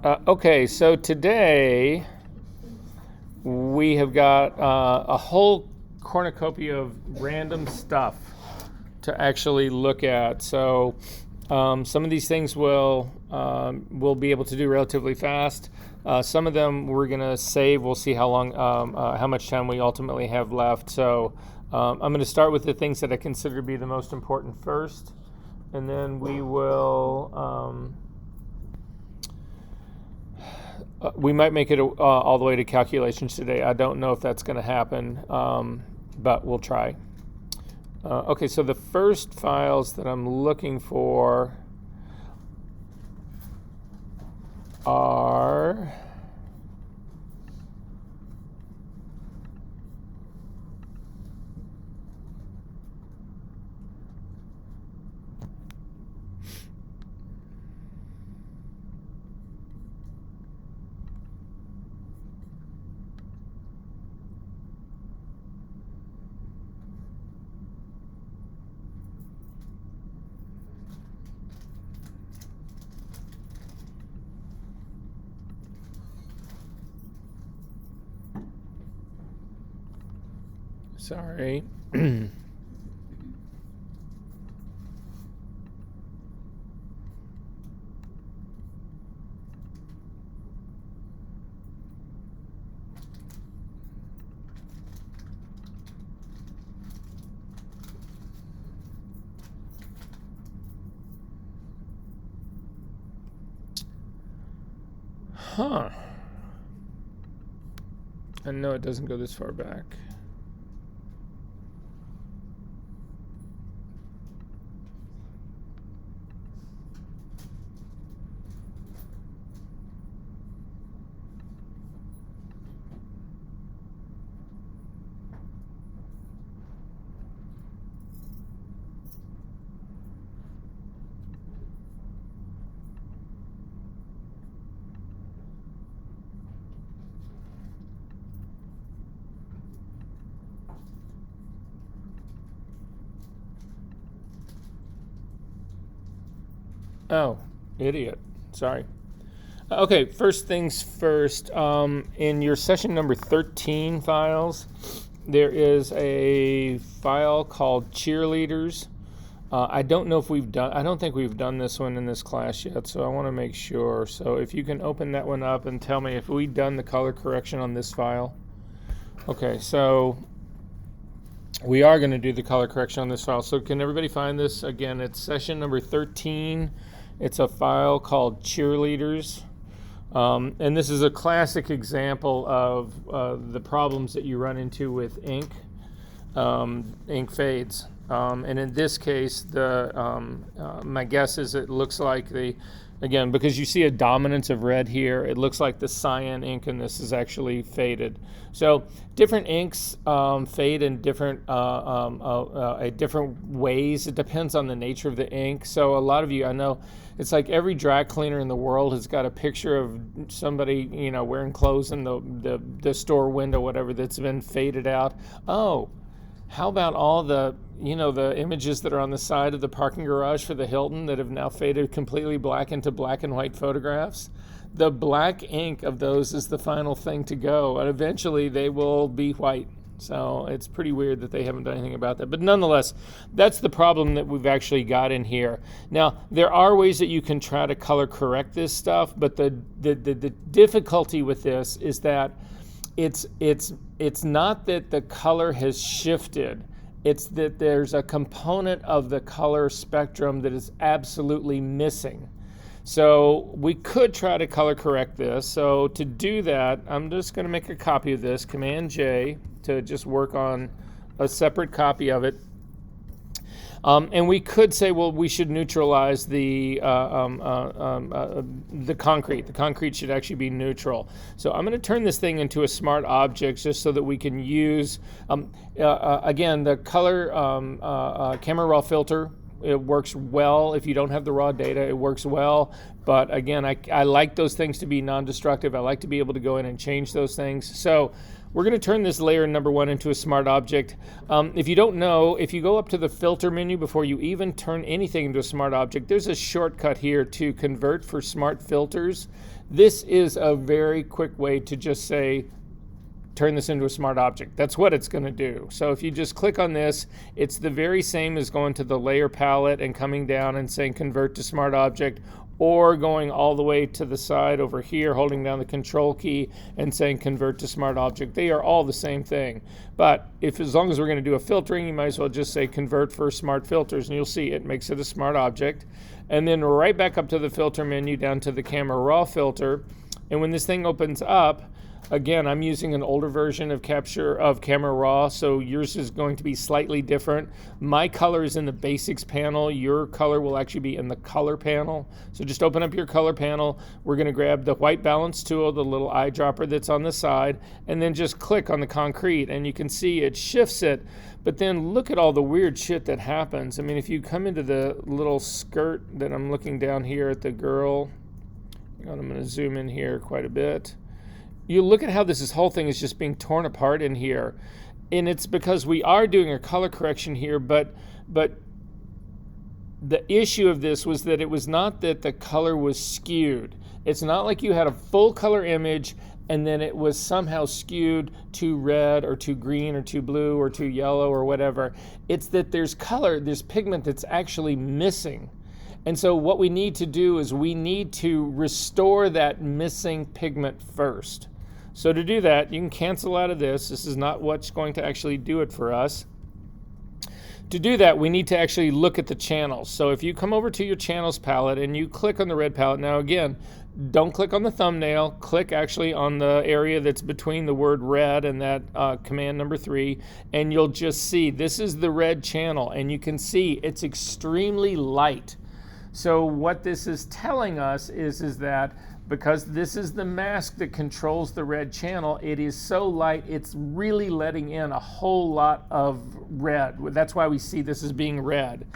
Okay, so today we have got a whole cornucopia of random stuff to actually look at. So some of these things we'll be able to do relatively fast. Some of them we're going to save. We'll see how long, how much time we ultimately have left. So I'm going to start with the things that I consider to be the most important first, and then we will. We might make it all the way to calculations today. I don't know if that's going to happen, but we'll try. Okay, so the first files that I'm looking for are sorry. Huh. I know it doesn't go this far back. Oh, idiot. Sorry. Okay, first things first. In your session number 13 files, there is a file called cheerleaders. I don't know if I don't think we've done this one in this class yet, so I want to make sure. So if you can open that one up and tell me if we've done the color correction on this file. Okay, so we are going to do the color correction on this file. So can everybody find this? Again, it's session number 13. It's a file called cheerleaders. And this is a classic example of the problems that you run into with ink. Ink fades. And in this case, my guess is it looks like again, because you see a dominance of red here, it looks like the cyan ink in this is actually faded. So different inks fade in different ways. It depends on the nature of the ink. So a lot of you, I know, it's like every dry cleaner in the world has got a picture of somebody, wearing clothes in the store window, whatever, that's been faded out. Oh, how about all the images that are on the side of the parking garage for the Hilton that have now faded completely black into black and white photographs? The black ink of those is the final thing to go, and eventually they will be white. So it's pretty weird that they haven't done anything about that. But nonetheless, that's the problem that we've actually got in here. Now, there are ways that you can try to color correct this stuff, but the difficulty with this is that it's not that the color has shifted. It's that there's a component of the color spectrum that is absolutely missing. So we could try to color correct this. So to do that, I'm just going to make a copy of this, Command J, to just work on a separate copy of it. And we could say, well, we should neutralize the concrete. The concrete should actually be neutral. So I'm going to turn this thing into a smart object just so that we can use, again, the color camera raw filter It works well if you don't have the raw data. It works well, but again, I like those things to be non-destructive. I like to be able to go in and change those things. So we're going to turn this layer number 1 into a smart object. If you don't know, if you go up to the filter menu before you even turn anything into a smart object, there's a shortcut here to convert for smart filters. This is a very quick way to just say, turn this into a smart object. That's what it's going to do. So if you just click on this, it's the very same as going to the layer palette and coming down and saying convert to smart object, or going all the way to the side over here, holding down the control key and saying convert to smart object. They are all the same thing. But as long as we're going to do a filtering, you might as well just say convert for smart filters, and you'll see it makes it a smart object. And then right back up to the filter menu, down to the camera raw filter. And when this thing opens up, again, I'm using an older version of Camera Raw, so yours is going to be slightly different. My color is in the basics panel. Your color will actually be in the color panel. So just open up your color panel. We're going to grab the white balance tool, the little eyedropper that's on the side, and then just click on the concrete, and you can see it shifts it. But then look at all the weird shit that happens. I mean, if you come into the little skirt that I'm looking down here at the girl, I'm going to zoom in here quite a bit. You look at how this whole thing is just being torn apart in here. And it's because we are doing a color correction here, but the issue of this was that it was not that the color was skewed. It's not like you had a full color image and then it was somehow skewed to red or to green or to blue or to yellow or whatever. It's that there's color, there's pigment that's actually missing. And so what we need to do is we need to restore that missing pigment first. So to do that, you can cancel out of this. This is not what's going to actually do it for us. To do that, we need to actually look at the channels. So if you come over to your channels palette and you click on the red palette, now again, don't click on the thumbnail, click actually on the area that's between the word red and that command number 3, and you'll just see this is the red channel, and you can see it's extremely light. So what this is telling us is that because this is the mask that controls the red channel, it is so light, it's really letting in a whole lot of red. That's why we see this as being red.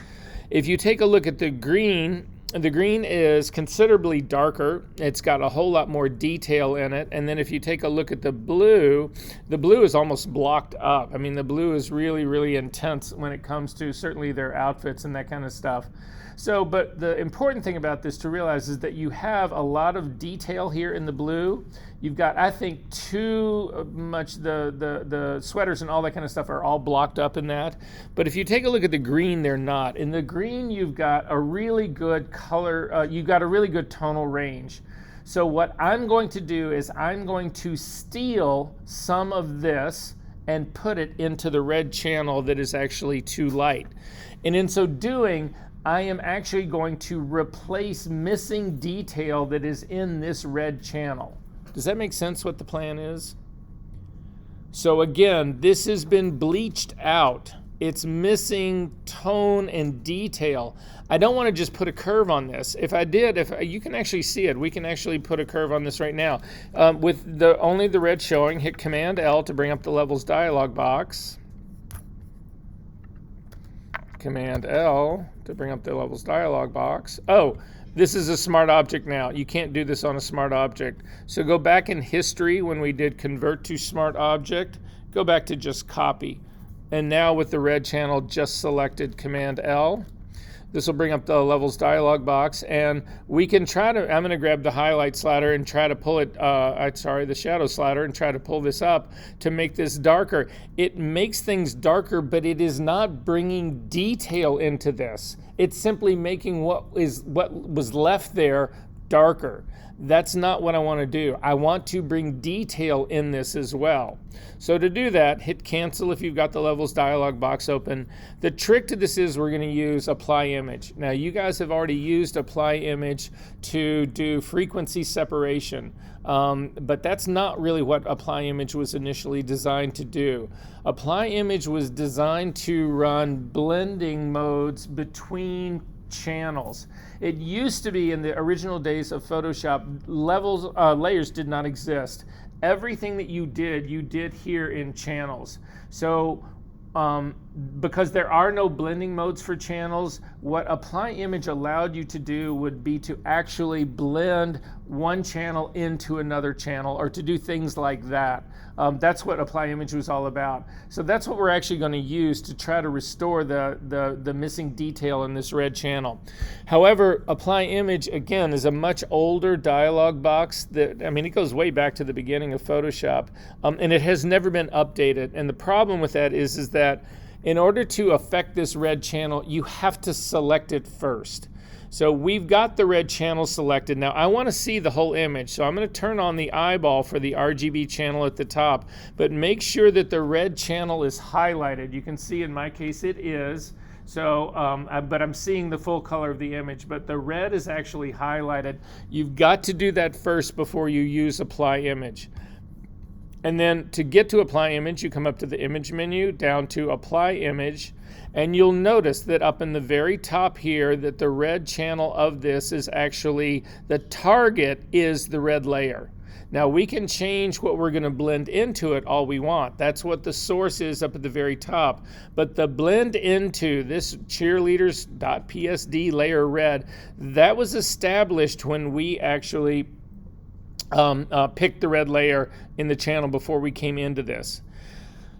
If you take a look at the green is considerably darker. It's got a whole lot more detail in it. And then if you take a look at the blue is almost blocked up. I mean, the blue is really, really intense when it comes to certainly their outfits and that kind of stuff. So, but the important thing about this to realize is that you have a lot of detail here in the blue. You've got, I think, too much, the sweaters and all that kind of stuff are all blocked up in that. But if you take a look at the green, they're not. In the green, you've got a really good color, you've got a really good tonal range. So what I'm going to do is I'm going to steal some of this and put it into the red channel that is actually too light. And in so doing, I am actually going to replace missing detail that is in this red channel. Does that make sense what the plan is? So again, this has been bleached out. It's missing tone and detail. I don't want to just put a curve on this. If I did, you can actually see it. We can actually put a curve on this right now. With only the red showing, hit Command L to bring up the levels dialog box. Command L to bring up the levels dialog box. Oh, this is a smart object now. You can't do this on a smart object. So go back in history when we did convert to smart object, go back to just copy. And now with the red channel just selected, Command L. This will bring up the levels dialog box, and we can try to, I'm going to grab the highlight slider and try to pull it, the shadow slider, and try to pull this up to make this darker. It makes things darker, but it is not bringing detail into this. It's simply making what was left there darker. That's not what I want to do. I want to bring detail in this as well. So to do that, hit cancel if you've got the levels dialog box open. The trick to this is we're going to use apply image. Now you guys have already used apply image to do frequency separation, but that's not really what apply image was initially designed to do. Apply image was designed to run blending modes between channels. It used to be in the original days of Photoshop, layers did not exist. Everything that you did here in channels. So because there are no blending modes for channels, what Apply Image allowed you to do would be to actually blend one channel into another channel, or to do things like that. That's what Apply Image was all about. So that's what we're actually going to use to try to restore the missing detail in this red channel. However, Apply Image, again, is a much older dialog box that, I mean, it goes way back to the beginning of Photoshop, and it has never been updated. And the problem with that is that in order to affect this red channel, you have to select it first. So we've got the red channel selected. Now I want to see the whole image, so I'm going to turn on the eyeball for the RGB channel at the top, but make sure that the red channel is highlighted. You can see in my case it is. So, but I'm seeing the full color of the image, but the red is actually highlighted. You've got to do that first before you use Apply Image. And then to get to Apply Image, you come up to the Image menu, down to Apply Image, and you'll notice that up in the very top here that the red channel of this is actually, the target is the red layer. Now we can change what we're going to blend into it all we want. That's what the source is up at the very top. But the blend into this cheerleaders.psd layer red, that was established when we actually picked the red layer in the channel before we came into this.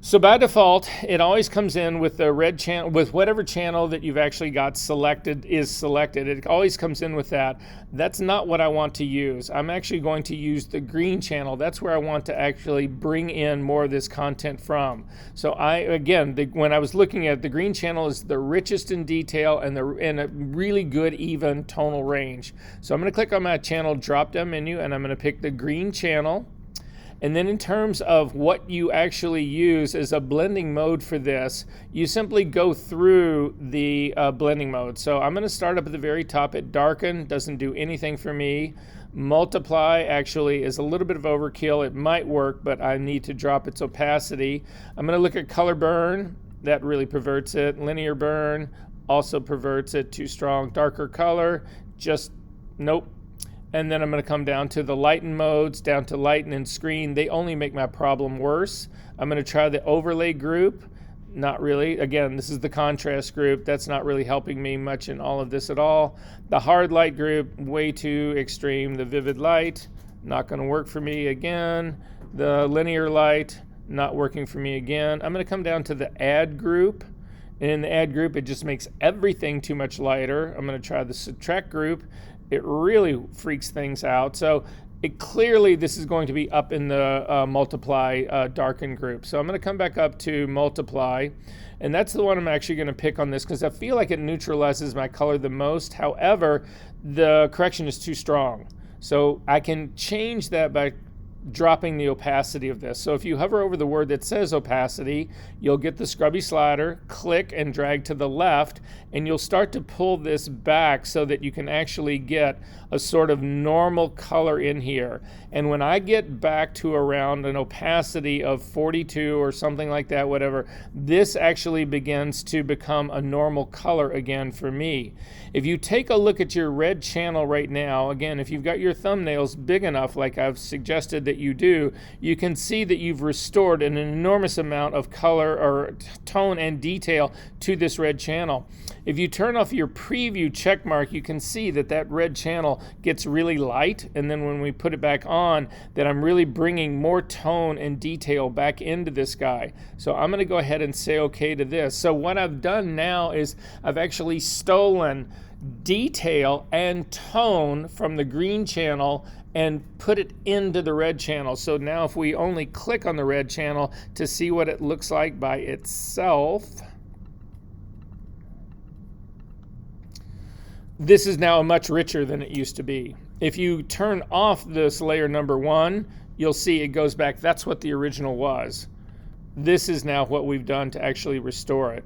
So by default, it always comes in with the red channel, with whatever channel that you've actually got selected is selected. It always comes in with that. That's not what I want to use. I'm actually going to use the green channel. That's where I want to actually bring in more of this content from. So when I was looking at it, the green channel is the richest in detail and a really good even tonal range. So I'm going to click on my channel drop down menu and I'm going to pick the green channel. And then in terms of what you actually use as a blending mode for this, you simply go through the blending mode. So I'm going to start up at the very top at darken, doesn't do anything for me. Multiply actually is a little bit of overkill. It might work, but I need to drop its opacity. I'm going to look at color burn, that really perverts it. Linear burn also perverts it, too strong. Darker color, just nope. And then I'm going to come down to the lighten modes, down to lighten and screen. They only make my problem worse. I'm going to try the overlay group. Not really. Again, this is the contrast group. That's not really helping me much in all of this at all. The hard light group, way too extreme. The vivid light, not going to work for me again. The linear light, not working for me again. I'm going to come down to the add group. And in the add group, it just makes everything too much lighter. I'm going to try the subtract group. It really freaks things out. So clearly this is going to be up in the multiply darken group. So I'm going to come back up to multiply, and that's the one I'm actually going to pick on this because I feel like it neutralizes my color the most. However, the correction is too strong. So I can change that by dropping the opacity of this. So if you hover over the word that says opacity, you'll get the scrubby slider, click and drag to the left, and you'll start to pull this back so that you can actually get a sort of normal color in here. And when I get back to around an opacity of 42 or something like that, whatever, this actually begins to become a normal color again for me. If you take a look at your red channel right now, again, if you've got your thumbnails big enough like I've suggested that you do, you can see that you've restored an enormous amount of color or tone and detail to this red channel. If you turn off your preview check mark, you can see that that red channel gets really light, and then when we put it back on, that I'm really bringing more tone and detail back into this guy. So I'm going to go ahead and say okay to this. So what I've done now is I've actually stolen detail and tone from the green channel and put it into the red channel. So now if we only click on the red channel to see what it looks like by itself, this is now much richer than it used to be. If you turn off this layer number 1, you'll see it goes back. That's what the original was. This is now what we've done to actually restore it.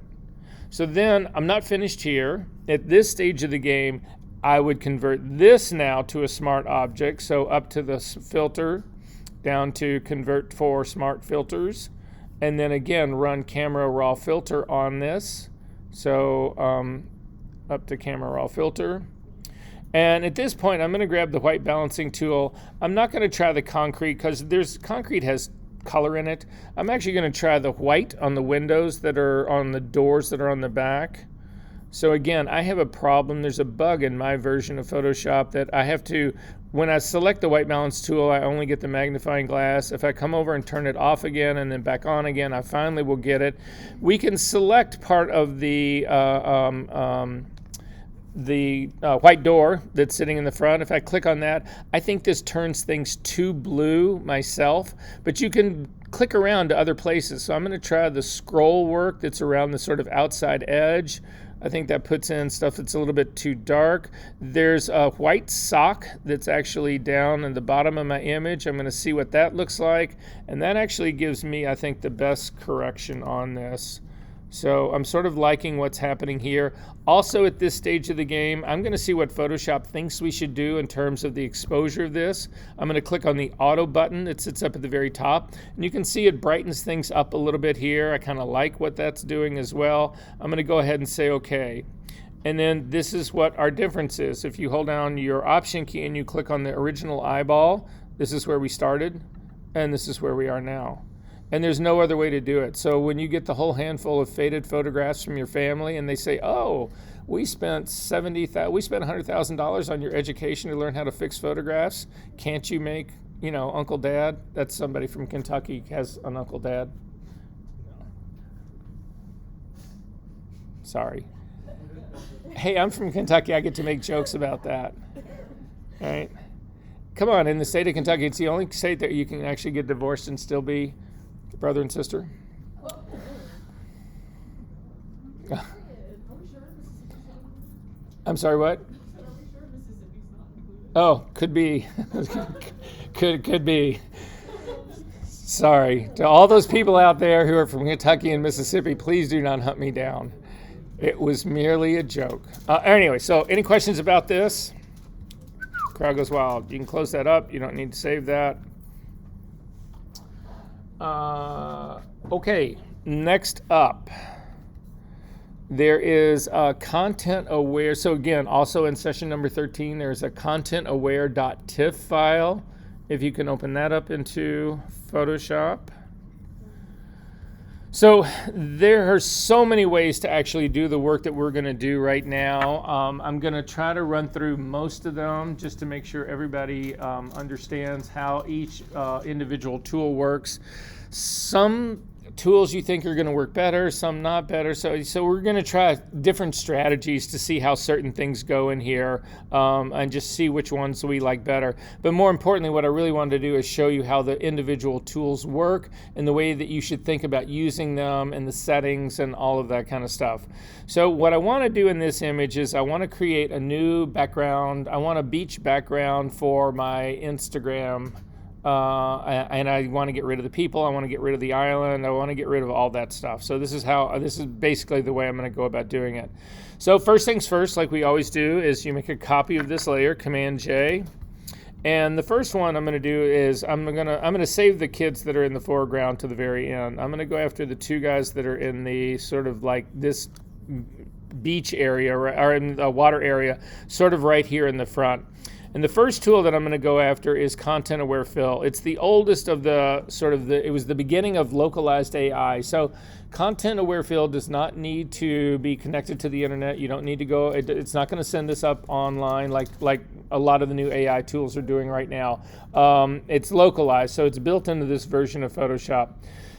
So then I'm not finished here. At this stage of the game, I would convert this now to a smart object. So up to the filter, down to convert for smart filters, and then again run camera raw filter on this. So up to camera raw filter. And at this point, I'm going to grab the white balancing tool. I'm not going to try the concrete because concrete has color in it. I'm actually going to try the white on the windows that are on the doors that are on the back. So again, I have a problem. There's a bug in my version of Photoshop that I have to, when I select the white balance tool, I only get the magnifying glass. If I come over and turn it off again and then back on again, I finally will get it. We can select part of the white door that's sitting in the front. If I click on that, I think this turns things too blue myself, but you can click around to other places. So I'm going to try the scroll work that's around the sort of outside edge. I think that puts in stuff that's a little bit too dark. There's a white sock that's actually down in the bottom of my image. I'm going to see what that looks like, and that actually gives me, I think, the best correction on this. So I'm sort of liking what's happening here. Also at this stage of the game, I'm going to see what Photoshop thinks we should do in terms of the exposure of this. I'm going to click on the auto button that sits up at the very top, and you can see it brightens things up a little bit here. I kind of like what that's doing as well. I'm going to go ahead and say OK. And then this is what our difference is. If you hold down your Option key and you click on the original eyeball, this is where we started, and this is where we are now. And there's no other way to do it. So when you get the whole handful of faded photographs from your family and they say, oh, we spent $100,000 on your education to learn how to fix photographs. Can't you make, Uncle Dad? That's somebody from Kentucky has an Uncle Dad. Sorry. Hey, I'm from Kentucky. I get to make jokes about that. All right. Come on, in the state of Kentucky, it's the only state that you can actually get divorced and still be brother and sister. I'm sorry, what? Oh, could be. could be. Sorry. To all those people out there who are from Kentucky and Mississippi, please do not hunt me down. It was merely a joke. Anyway, so any questions about this? Crowd goes wild. You can close that up. You don't need to save that. Okay, next up, there is a content aware. So again, also in session number 13, there's a content aware.tiff file. If you can open that up into Photoshop. So there are so many ways to actually do the work that we're going to do right now. I'm going to try to run through most of them just to make sure everybody understands how each individual tool works. Some tools you think are going to work better, some not better. So we're going to try different strategies to see how certain things go in here and just see which ones we like better. But more importantly, what I really wanted to do is show you how the individual tools work and the way that you should think about using them and the settings and all of that kind of stuff. So what I want to do in this image is I want to create a new background. I want a beach background for my Instagram. And I want to get rid of the people. I want to get rid of the island. I want to get rid of all that stuff. So this is basically the way I'm going to go about doing it. So first things first, like we always do, is you make a copy of this layer, Command J. And the first one I'm going to do is I'm going to save the kids that are in the foreground to the very end. I'm going to go after the two guys that are in the sort of like this beach area or in the water area, sort of right here in the front. And the first tool that I'm going to go after is Content Aware Fill. It's the oldest of it was the beginning of localized AI. So Content Aware Fill does not need to be connected to the internet. You don't need to go, it's not going to send this up online like a lot of the new AI tools are doing right now. It's localized, so it's built into this version of Photoshop.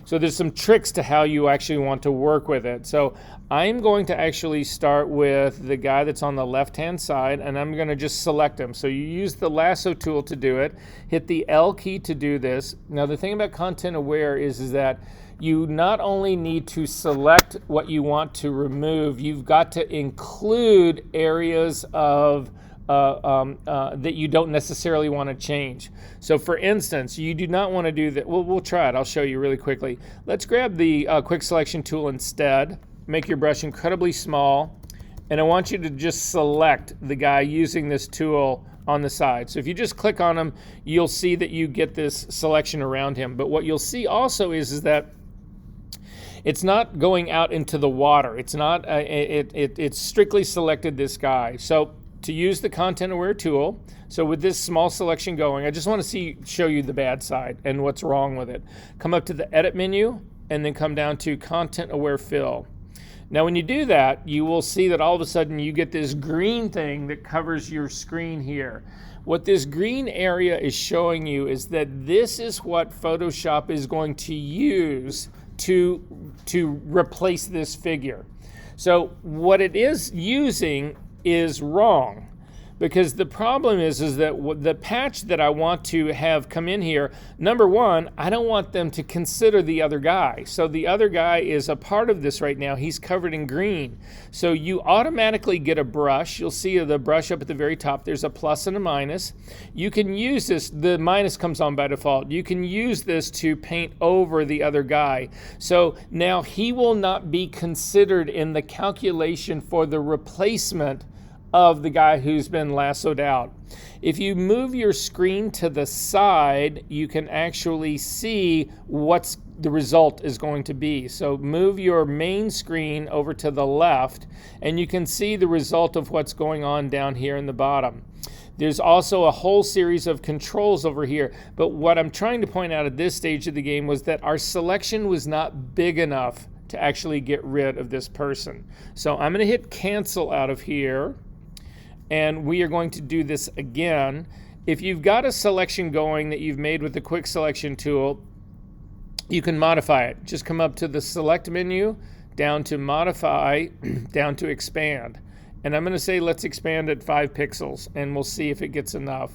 So there's some tricks to how you actually want to work with it. So I'm going to actually start with the guy that's on the left-hand side, and I'm going to just select him. So you use the lasso tool to do it. Hit the L key to do this. Now the thing about Content Aware is that you not only need to select what you want to remove, you've got to include areas of that you don't necessarily want to change. So for instance, you do not want to do that. We'll try it. I'll show you really quickly. Let's grab the quick selection tool instead. Make your brush incredibly small. And I want you to just select the guy using this tool on the side. So if you just click on him, you'll see that you get this selection around him. But what you'll see also is that it's not going out into the water. It's not. It's strictly selected this guy. So to use the content aware tool. So with this small selection going, I just want to show you the bad side and what's wrong with it. Come up to the edit menu and then come down to content aware fill. Now when you do that, you will see that all of a sudden you get this green thing that covers your screen here. What this green area is showing you is that this is what Photoshop is going to use to replace this figure. So what it is using is wrong, because the problem is that the patch that I want to have come in here, number one, I don't want them to consider the other guy. So the other guy is a part of this right now. He's covered in green. So you automatically get a brush. You'll see the brush up at the very top. There's a plus and a minus. You can use this. The minus comes on by default. You can use this to paint over the other guy. So now he will not be considered in the calculation for the replacement of the guy who's been lassoed out. If you move your screen to the side, you can actually see what's the result is going to be. So move your main screen over to the left and you can see the result of what's going on down here in the bottom. There's also a whole series of controls over here, but what I'm trying to point out at this stage of the game was that our selection was not big enough to actually get rid of this person. So I'm going to hit cancel out of here. And we are going to do this again. If you've got a selection going that you've made with the quick selection tool, you can modify it. Just come up to the select menu, down to modify, down to expand. And I'm going to say let's expand at 5 pixels and we'll see if it gets enough.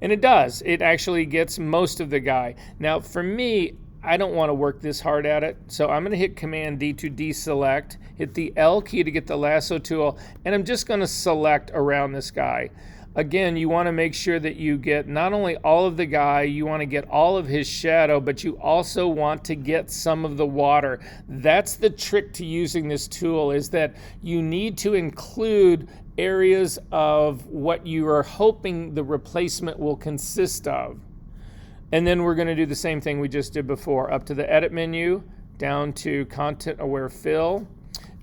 And it does. It actually gets most of the guy. Now for me, I don't want to work this hard at it, so I'm going to hit Command D to deselect, hit the L key to get the lasso tool, and I'm just going to select around this guy. Again, you want to make sure that you get not only all of the guy, you want to get all of his shadow, but you also want to get some of the water. That's the trick to using this tool, is that you need to include areas of what you are hoping the replacement will consist of. And then we're going to do the same thing we just did before. Up to the edit menu, down to content aware fill.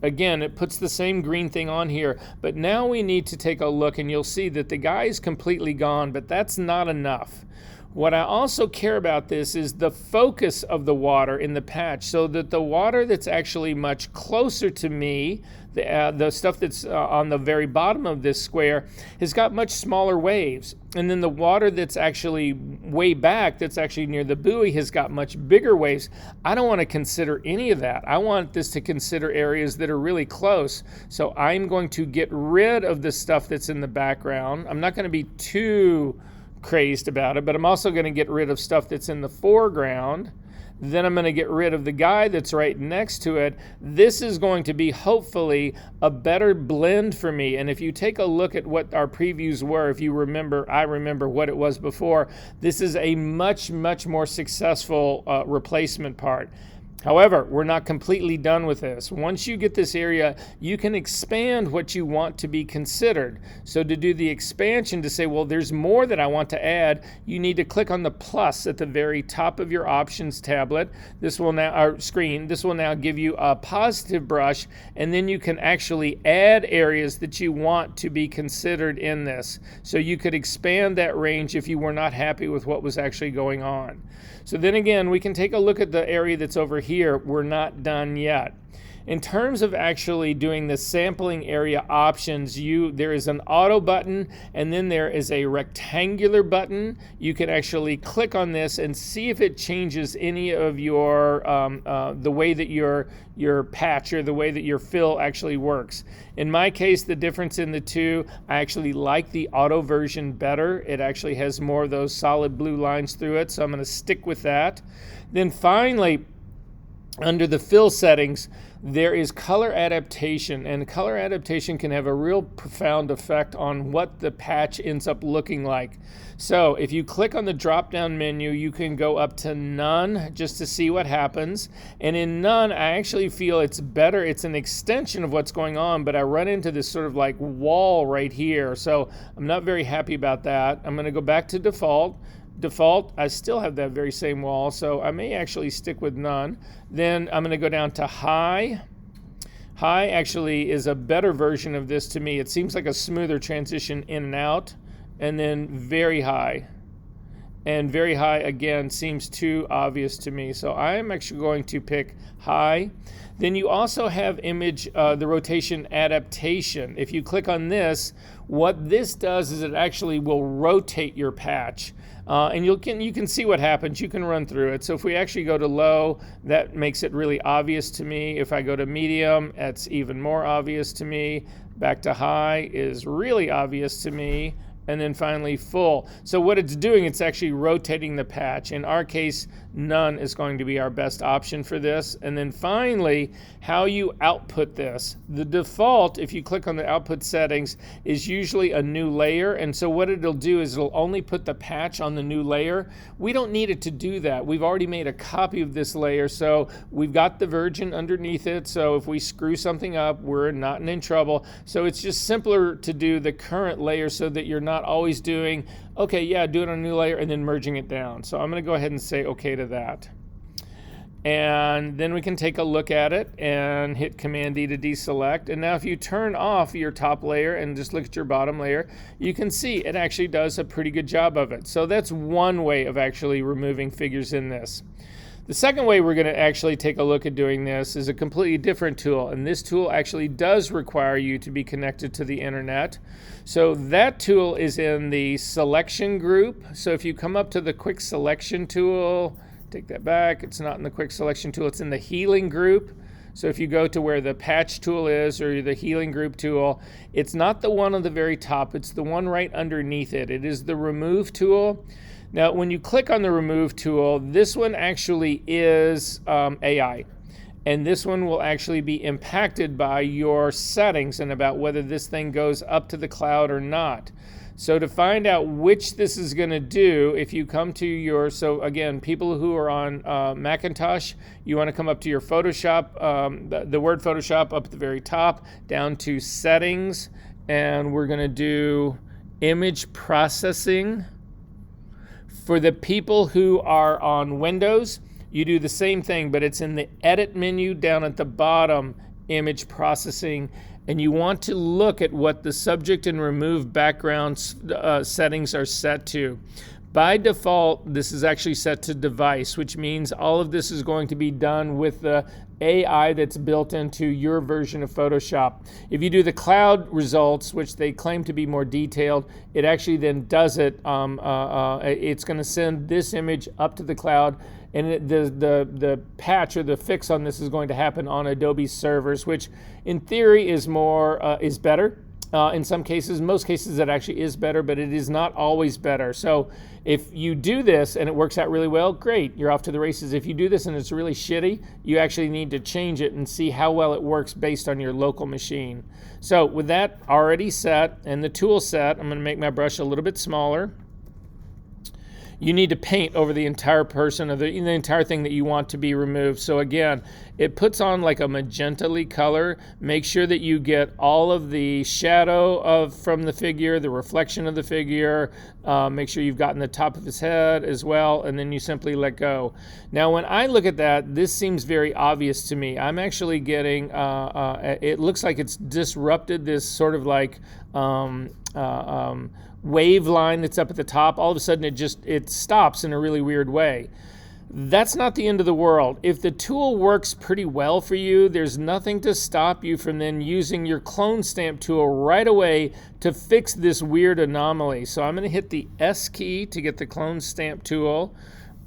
Again, it puts the same green thing on here, but now we need to take a look and you'll see that the guy is completely gone, but that's not enough. What I also care about this is the focus of the water in the patch, so that the water that's actually much closer to me, the stuff that's on the very bottom of this square, has got much smaller waves. And then the water that's actually way back, that's actually near the buoy, has got much bigger waves. I don't want to consider any of that. I want this to consider areas that are really close. So I'm going to get rid of the stuff that's in the background. I'm not going to be too crazed about it, but I'm also going to get rid of stuff that's in the foreground. Then I'm going to get rid of the guy that's right next to it. This is going to be hopefully a better blend for me. And if you take a look at what our previews were, if you remember, I remember what it was before, this is a much, much more successful replacement part. However, we're not completely done with this. Once you get this area, you can expand what you want to be considered. So to do the expansion, to say, well, there's more that I want to add, you need to click on the plus at the very top of your options tablet. This will now, our screen, this will now give you a positive brush, and then you can actually add areas that you want to be considered in this. So you could expand that range if you were not happy with what was actually going on. So then again, we can take a look at the area that's over here. We're not done yet. In terms of actually doing the sampling area options, there is an auto button, and then there is a rectangular button. You can actually click on this and see if it changes any of your the way that your patch or the way that your fill actually works. In my case, the difference in the two, I actually like the auto version better. It actually has more of those solid blue lines through it, so I'm going to stick with that. Then finally, under the fill settings, there is color adaptation, and color adaptation can have a real profound effect on what the patch ends up looking like. So if you click on the drop-down menu, you can go up to none just to see what happens. And in none, I actually feel it's better. It's an extension of what's going on, but I run into this sort of like wall right here. So I'm not very happy about that. I'm going to go back to default. I still have that very same wall, so I may actually stick with none. Then I'm going to go down to high. High actually is a better version of this to me. It seems like a smoother transition in and out, and then very high. And very high, again, seems too obvious to me. So I'm actually going to pick high. Then you also have image, the rotation adaptation. If you click on this, what this does is it actually will rotate your patch. And you can see what happens. You can run through it. So if we actually go to low, that makes it really obvious to me. If I go to medium, it's even more obvious to me. Back to high is really obvious to me. And then finally full. So what it's doing, it's actually rotating the patch. In our case, none is going to be our best option for this. And then finally, how you output this. The default, if you click on the output settings, is usually a new layer. And so what it'll do is it'll only put the patch on the new layer. We don't need it to do that. We've already made a copy of this layer. So we've got the virgin underneath it. So if we screw something up, we're not in trouble. So it's just simpler to do the current layer so that you're not always doing, okay, yeah, do it on a new layer and then merging it down. So I'm going to go ahead and say okay to that. And then we can take a look at it and hit Command D to deselect. And now if you turn off your top layer and just look at your bottom layer, you can see it actually does a pretty good job of it. So that's one way of actually removing figures in this. The second way we're going to actually take a look at doing this is a completely different tool. And this tool actually does require you to be connected to the internet. So that tool is in the selection group. So if you come up to the quick selection tool, take that back, it's not in the quick selection tool, it's in the healing group. So if you go to where the patch tool is or the healing group tool, it's not the one on the very top, it's the one right underneath it. It is the remove tool. Now, when you click on the remove tool, this one actually is AI. And this one will actually be impacted by your settings and about whether this thing goes up to the cloud or not. So to find out which this is going to do, if you come to your, so again, people who are on Macintosh, you want to come up to your Photoshop, the word Photoshop up at the very top, down to settings, and we're going to do image processing. For the people who are on Windows, you do the same thing, but it's in the edit menu down at the bottom, image processing, and you want to look at what the subject and remove background settings are set to. By default, this is actually set to device, which means all of this is going to be done with the AI that's built into your version of Photoshop. If you do the cloud results, which they claim to be more detailed, it actually then does it. It's going to send this image up to the cloud, and the patch or the fix on this is going to happen on Adobe servers, which in theory is better. In some cases, most cases it actually is better, but it is not always better. So if you do this and it works out really well, great, you're off to the races. If you do this and it's really shitty, you actually need to change it and see how well it works based on your local machine. So with that already set and the tool set, I'm going to make my brush a little bit smaller. You need to paint over the entire person or the entire thing that you want to be removed. So again, it puts on like a magenta-y color. Make sure that you get all of the shadow from the figure, the reflection of the figure. Make sure you've gotten the top of his head as well, and then you simply let go. Now, when I look at that, this seems very obvious to me. I'm actually getting, it looks like it's disrupted this sort of like, wave line that's up at the top. All of a sudden it stops in a really weird way. That's not the end of the world. If the tool works pretty well for you, there's nothing to stop you from then using your clone stamp tool right away to fix this weird anomaly. So I'm going to hit the S key to get the clone stamp tool.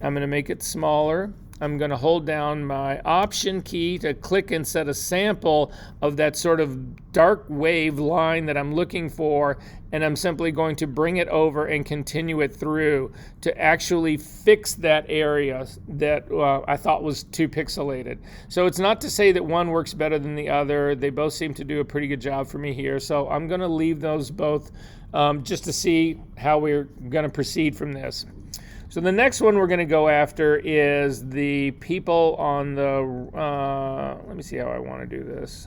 I'm going to make it smaller. I'm going to hold down my Option key to click and set a sample of that sort of dark wave line that I'm looking for, and I'm simply going to bring it over and continue it through to actually fix that area that I thought was too pixelated. So it's not to say that one works better than the other. They both seem to do a pretty good job for me here. So I'm going to leave those both just to see how we're going to proceed from this. So the next one we're going to go after is the people on the, let me see how I want to do this.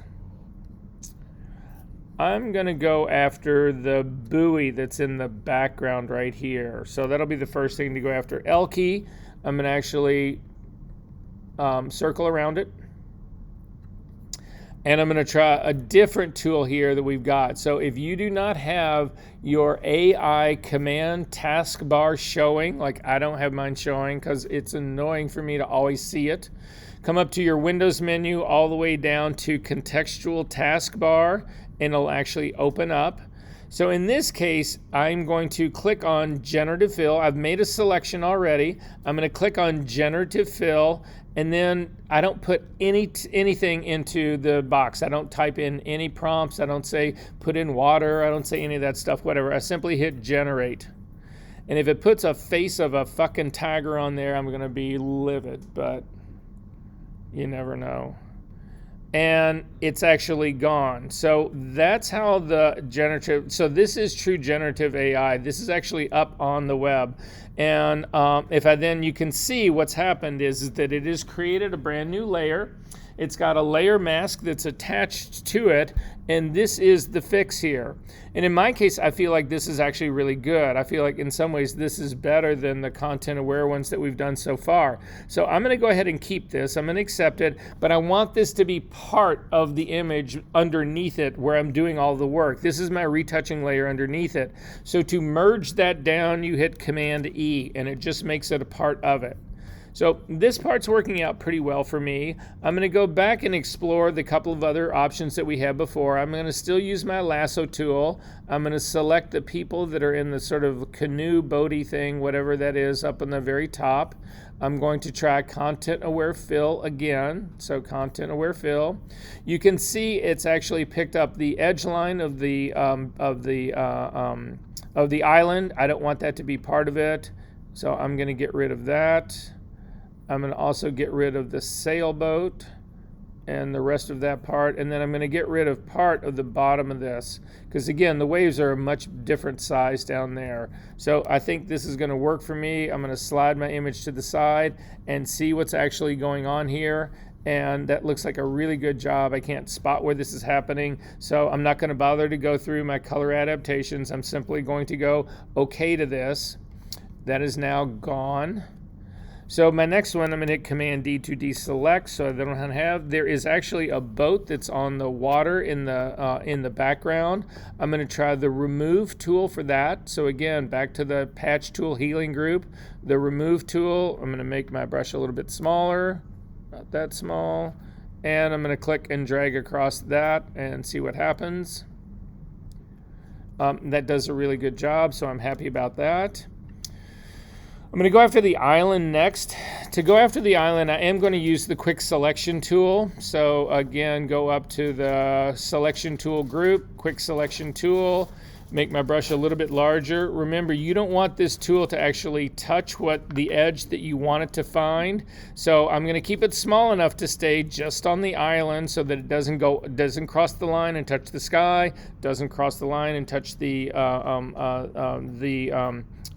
I'm going to go after the buoy that's in the background right here. So that'll be the first thing to go after. L key, I'm going to actually circle around it. And I'm going to try a different tool here that we've got. So if you do not have your AI command taskbar showing, like I don't have mine showing because it's annoying for me to always see it, come up to your Windows menu all the way down to contextual taskbar, and it'll actually open up. So in this case, I'm going to click on generative fill. I've made a selection already. I'm going to click on generative fill, and then I don't put anything into the box. I don't type in any prompts. I don't say put in water. I don't say any of that stuff, whatever. I simply hit generate. And if it puts a face of a fucking tiger on there, I'm going to be livid, but you never know. And it's actually gone. So that's how the generative, so this is true generative AI. This is actually up on the web. And if I then, you can see what's happened is that it has created a brand new layer. It's got a layer mask that's attached to it, and this is the fix here. And in my case, I feel like this is actually really good. I feel like in some ways this is better than the content-aware ones that we've done so far. So I'm going to go ahead and keep this. I'm going to accept it, but I want this to be part of the image underneath it where I'm doing all the work. This is my retouching layer underneath it. So to merge that down, you hit Command E, and it just makes it a part of it. So this part's working out pretty well for me. I'm going to go back and explore the couple of other options that we had before. I'm going to still use my lasso tool. I'm going to select the people that are in the sort of canoe boaty thing, whatever that is, up on the very top. I'm going to try content aware fill again. So content aware fill. You can see it's actually picked up the edge line of the island. I don't want that to be part of it. So I'm going to get rid of that. I'm going to also get rid of the sailboat and the rest of that part. And then I'm going to get rid of part of the bottom of this. Because again, the waves are a much different size down there. So I think this is going to work for me. I'm going to slide my image to the side and see what's actually going on here. And that looks like a really good job. I can't spot where this is happening. So I'm not going to bother to go through my color adaptations. I'm simply going to go okay to this. That is now gone. So my next one, I'm going to hit Command D to deselect, so I don't have. There is actually a boat that's on the water in the background. I'm going to try the remove tool for that. So again, back to the patch tool healing group. The remove tool, I'm going to make my brush a little bit smaller, not that small, and I'm going to click and drag across that and see what happens. That does a really good job, so I'm happy about that. I'm going to go after the island next. To go after the island, I am going to use the quick selection tool. So again, go up to the selection tool group, quick selection tool, make my brush a little bit larger. Remember, you don't want this tool to actually touch the edge that you want it to find. So I'm going to keep it small enough to stay just on the island so that it doesn't cross the line and touch the sky, doesn't cross the line and touch the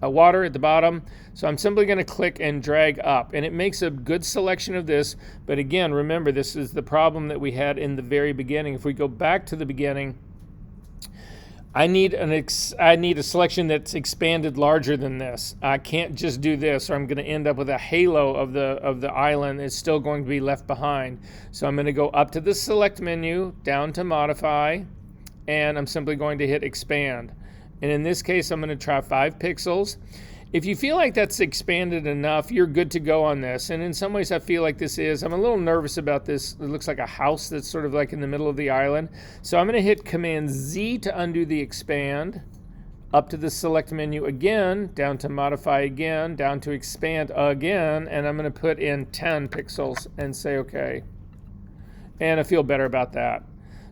water at the bottom. So I'm simply going to click and drag up, and it makes a good selection of this. But again, remember, this is the problem that we had in the very beginning. If we go back to the beginning, I need a selection that's expanded larger than this. I can't just do this, or I'm going to end up with a halo of the island that's still going to be left behind. So I'm going to go up to the select menu, down to modify, and I'm simply going to hit expand. And in this case, I'm going to try 5 pixels. If you feel like that's expanded enough, you're good to go on this. And in some ways, I feel like this is. I'm a little nervous about this. It looks like a house that's sort of like in the middle of the island. So I'm going to hit Command Z to undo the expand, up to the select menu again, down to modify again, down to expand again, and I'm going to put in 10 pixels and say OK. And I feel better about that.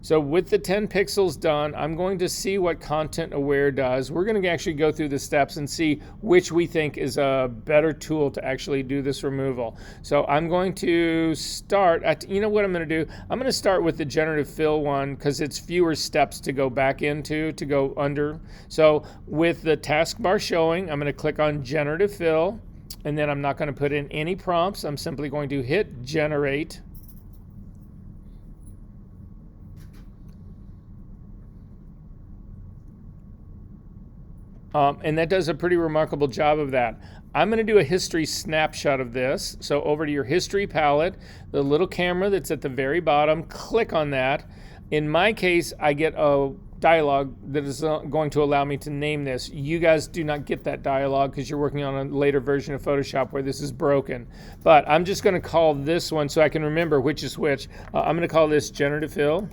So with the 10 pixels done, I'm going to see what Content Aware does. We're going to actually go through the steps and see which we think is a better tool to actually do this removal. So I'm going to start at, you know what I'm going to do? I'm going to start with the generative fill one because it's fewer steps to go back into, to go under. So with the taskbar showing, I'm going to click on generative fill, and then I'm not going to put in any prompts. I'm simply going to hit generate. And that does a pretty remarkable job of that. I'm going to do a history snapshot of this. So over to your history palette, the little camera that's at the very bottom, click on that. In my case, I get a dialog that is going to allow me to name this. You guys do not get that dialog because you're working on a later version of Photoshop where this is broken. But I'm just going to call this one so I can remember which is which. I'm going to call this Generative Fill.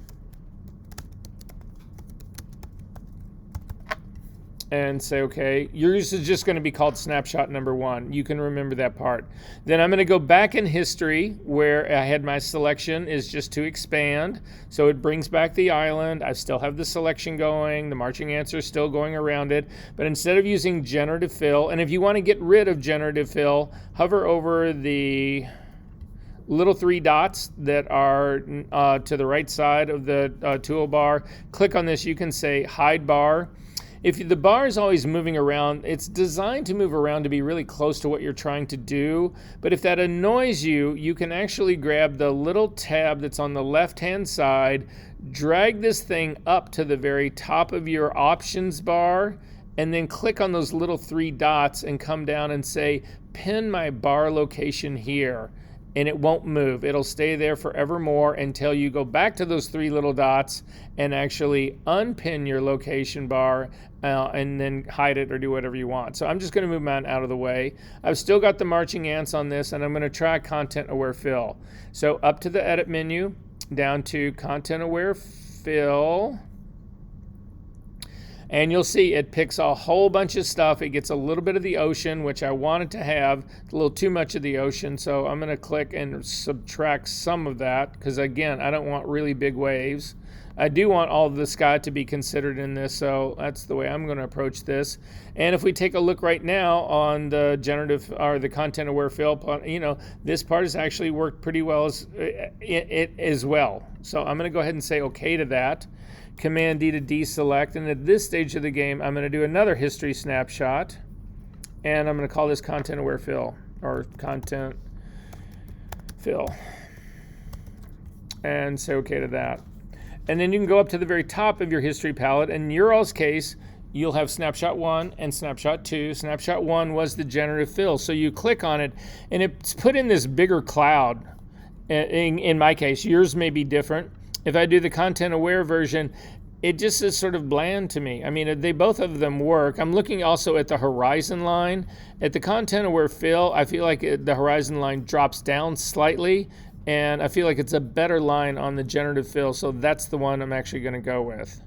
And say, okay, yours is just going to be called snapshot number 1. You can remember that part. Then I'm going to go back in history where I had my selection is just to expand. So it brings back the island. I still have the selection going. The marching ants are still going around it. But instead of using generative fill, and if you want to get rid of generative fill, hover over the little 3 dots that are to the right side of the toolbar. Click on this. You can say hide bar. If the bar is always moving around, it's designed to move around to be really close to what you're trying to do. But if that annoys you, you can actually grab the little tab that's on the left-hand side, drag this thing up to the very top of your options bar, and then click on those little 3 dots and come down and say, pin my bar location here. And it won't move. It'll stay there forevermore until you go back to those 3 little dots and actually unpin your location bar and then hide it or do whatever you want. So I'm just going to move mine out of the way. I've still got the marching ants on this, and I'm going to try Content Aware Fill. So up to the Edit menu, down to Content Aware Fill. And you'll see it picks a whole bunch of stuff. It gets a little bit of the ocean, which I wanted to have, a little too much of the ocean. So I'm going to click and subtract some of that because, again, I don't want really big waves. I do want all of the sky to be considered in this, so that's the way I'm going to approach this. And if we take a look right now on the generative or the content aware fill, you know, this part has actually worked pretty well as well. So I'm going to go ahead and say OK to that. Command D to deselect, and at this stage of the game, I'm going to do another history snapshot, and I'm going to call this content aware fill or content fill, and say OK to that. And then you can go up to the very top of your history palette. In your all's case, you'll have snapshot 1 and snapshot 2. Snapshot 1 was the generative fill, so you click on it, and it's put in this bigger cloud. In my case, yours may be different. If I do the content aware version, it just is sort of bland to me. I mean, they both of them work. I'm looking also at the horizon line. At the content aware fill, I feel like the horizon line drops down slightly, and I feel like it's a better line on the generative fill, so that's the one I'm actually going to go with.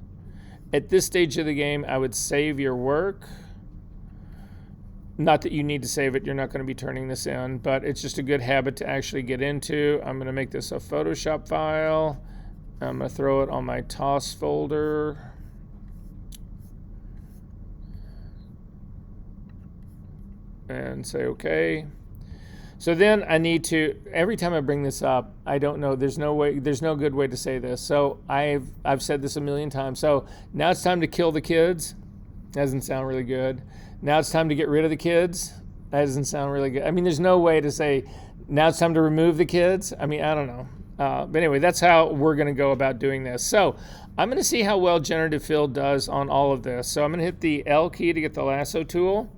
At this stage of the game, I would save your work. Not that you need to save it, you're not going to be turning this in, but it's just a good habit to actually get into. I'm going to make this a Photoshop file. I'm going to throw it on my TOS folder. And say OK. So then I need to, every time I bring this up, I don't know, there's no good way to say this. So I've said this a million times. So now it's time to kill the kids. Doesn't sound really good. Now it's time to get rid of the kids. That doesn't sound really good. I mean, there's no way to say, now it's time to remove the kids. I mean, I don't know. But anyway, that's how we're going to go about doing this. So I'm going to see how well generative fill does on all of this. So I'm going to hit the L key to get the lasso tool.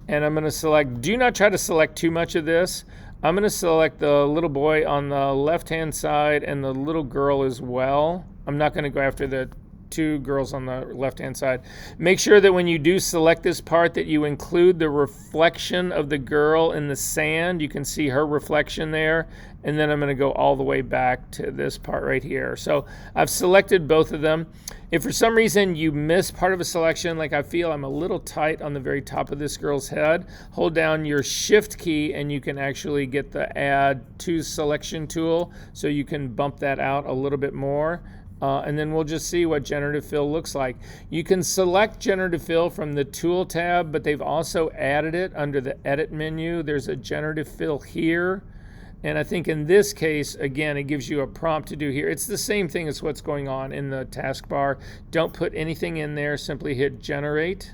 And I'm going to select, do not try to select too much of this. I'm going to select the little boy on the left-hand side and the little girl as well. I'm not going to go after the 2 girls on the left-hand side. Make sure that when you do select this part that you include the reflection of the girl in the sand. You can see her reflection there. And then I'm going to go all the way back to this part right here. So I've selected both of them. If for some reason you miss part of a selection, like I feel I'm a little tight on the very top of this girl's head, hold down your Shift key and you can actually get the Add to Selection tool so you can bump that out a little bit more. And then we'll just see what generative fill looks like. You can select generative fill from the tool tab, but they've also added it under the edit menu. There's a generative fill here. And I think in this case, again, it gives you a prompt to do here. It's the same thing as what's going on in the taskbar. Don't put anything in there. Simply hit generate.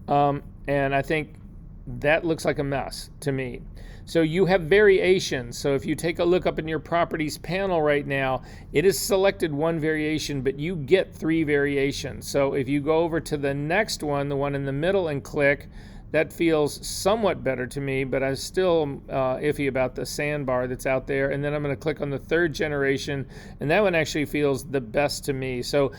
And I think that looks like a mess to me. So you have variations. So if you take a look up in your properties panel right now, it is selected one variation, but you get 3 variations. So if you go over to the next one, the one in the middle, and click, that feels somewhat better to me, but I'm still iffy about the sandbar that's out there. And then I'm going to click on the 3rd generation, and that one actually feels the best to me. So,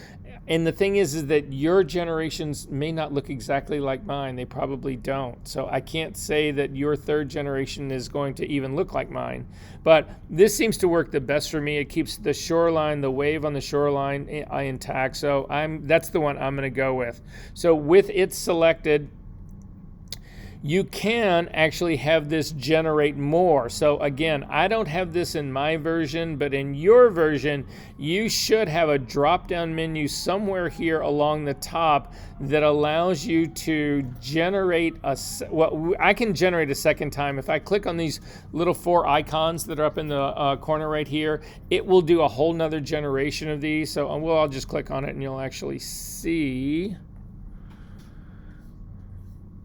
and the thing is that your generations may not look exactly like mine. They probably don't. So I can't say that your 3rd generation is going to even look like mine. But this seems to work the best for me. It keeps the shoreline, the wave on the shoreline intact. So that's the one I'm going to go with. So with it selected, you can actually have this generate more. So again, I don't have this in my version, but in your version, you should have a drop-down menu somewhere here along the top that allows you to generate I can generate a second time. If I click on these little 4 icons that are up in the corner right here, it will do a whole nother generation of these. So I'll just click on it and you'll actually see.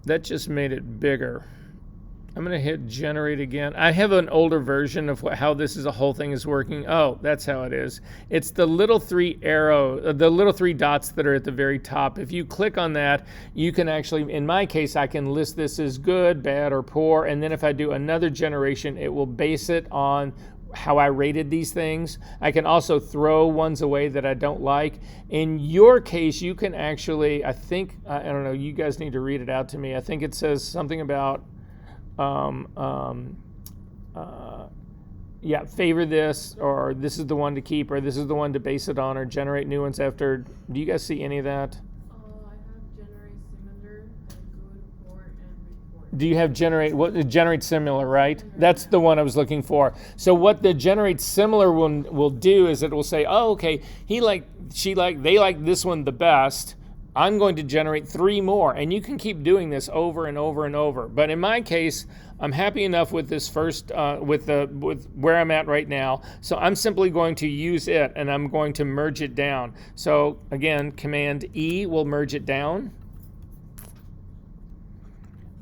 That just made it bigger. I'm going to hit generate again. I have an older version of how this whole thing is working. Oh, that's how it is. It's the little 3 dots that are at the very top. If you click on that, you can actually, in my case, I can list this as good, bad, or poor. And then if I do another generation, it will base it on how I rated these things. I can also throw ones away that I don't like. In your case, you can actually, I think, I don't know, you guys need to read it out to me. I think it says something about, favor this, or this is the one to keep, or this is the one to base it on, or generate new ones after. Do you guys see any of that? Do you have generate similar, right? That's the one I was looking for. So what the generate similar one will do is it will say, oh, okay, they like this one the best. I'm going to generate 3 more. And you can keep doing this over and over and over. But in my case, I'm happy enough with this first, with where I'm at right now. So I'm simply going to use it, and I'm going to merge it down. So again, Command E will merge it down.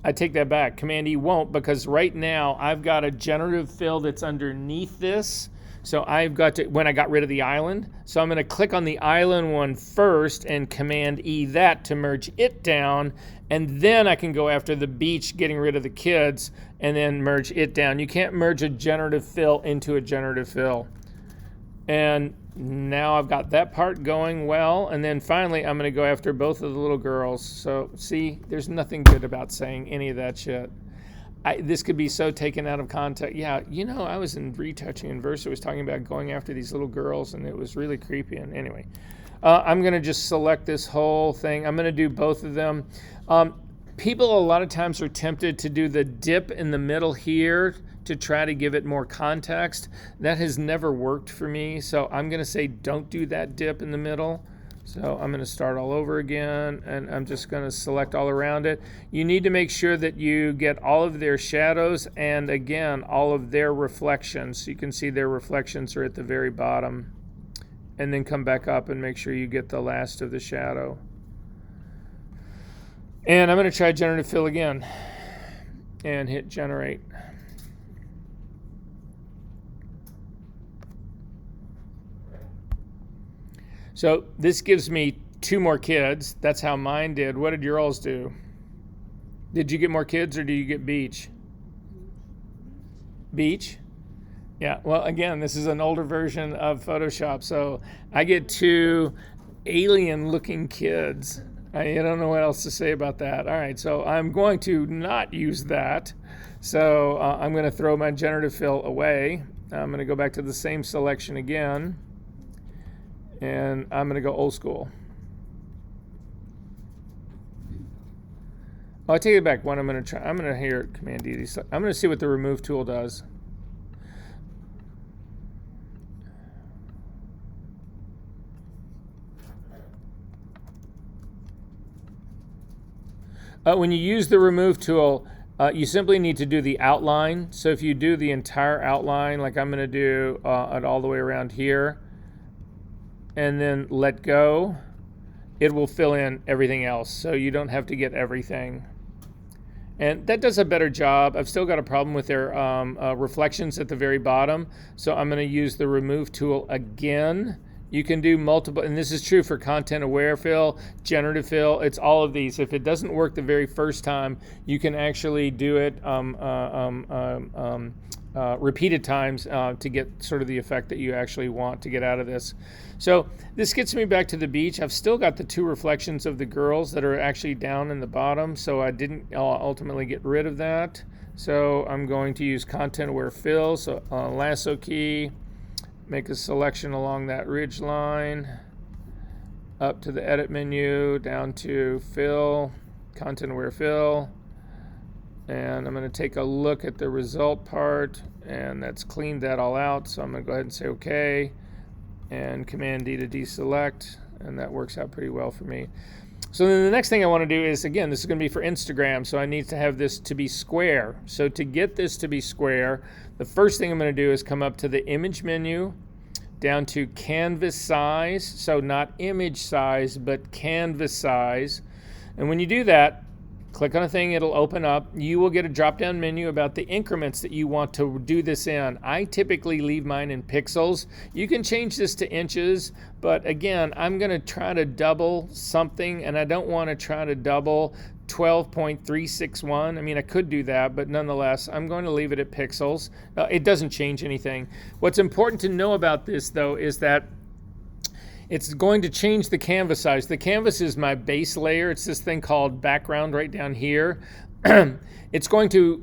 I take that back. Command E won't, because right now I've got a generative fill that's underneath this. So I've got to, when I got rid of the island, so I'm going to click on the island one first and Command E that to merge it down, and then I can go after the beach, getting rid of the kids, and then merge it down. You can't merge a generative fill into a generative fill. And now I've got that part going well, and then finally I'm going to go after both of the little girls. So see, there's nothing good about saying any of that shit. This could be so taken out of context. Yeah, you know, I was in Retouching, and Versa was talking about going after these little girls, and it was really creepy. And anyway, I'm going to just select this whole thing. I'm going to do both of them. People a lot of times are tempted to do the dip in the middle here to try to give it more context. That has never worked for me, so I'm going to say don't do that dip in the middle. So I'm going to start all over again, and I'm just going to select all around it. You need to make sure that you get all of their shadows and, again, all of their reflections. So you can see their reflections are at the very bottom. And then come back up and make sure you get the last of the shadow. And I'm going to try generative fill again and hit generate. So this gives me 2 more kids. That's how mine did. What did yours do? Did you get more kids, or did you get beach? Beach? Yeah, well, again, this is an older version of Photoshop, so I get 2 alien-looking kids. I don't know what else to say about that. All right, so I'm going to not use that. So I'm going to throw my generative fill away. I'm going to go back to the same selection again. And I'm going to go old school. Oh, I take it back. What I'm going to try, I'm going to hear Command D. I'm going to see what the remove tool does. When you use the remove tool, you simply need to do the outline. So if you do the entire outline, like I'm going to do it all the way around here, and then let go, it will fill in everything else. So you don't have to get everything. And that does a better job. I've still got a problem with their reflections at the very bottom. So I'm going to use the remove tool again. You can do multiple, and this is true for content aware fill, generative fill. It's all of these. If it doesn't work the very first time, you can actually do it repeated times to get sort of the effect that you actually want to get out of this. So this gets me back to the beach. I've still got the two reflections of the girls that are actually down in the bottom, so I didn't ultimately get rid of that. So I'm going to use content aware fill. So lasso key, make a selection along that ridge line, up to the edit menu, down to fill, content aware fill. And I'm going to take a look at the result part, and that's cleaned that all out. So I'm going to go ahead and say OK, and Command D to deselect, and that works out pretty well for me. So then the next thing I want to do is, again, this is going to be for Instagram, so I need to have this to be square. So to get this to be square, the first thing I'm going to do is come up to the image menu, down to canvas size, so not image size, but canvas size. And when you do that, click on a thing, it'll open up. You will get a drop-down menu about the increments that you want to do this in. I typically leave mine in pixels. You can change this to inches, but again, I'm going to try to double something, and I don't want to try to double 12.361. I mean, I could do that, but nonetheless, I'm going to leave it at pixels. It doesn't change anything. What's important to know about this, though, is that it's going to change the canvas size. The canvas is my base layer. It's this thing called background right down here. It's going to,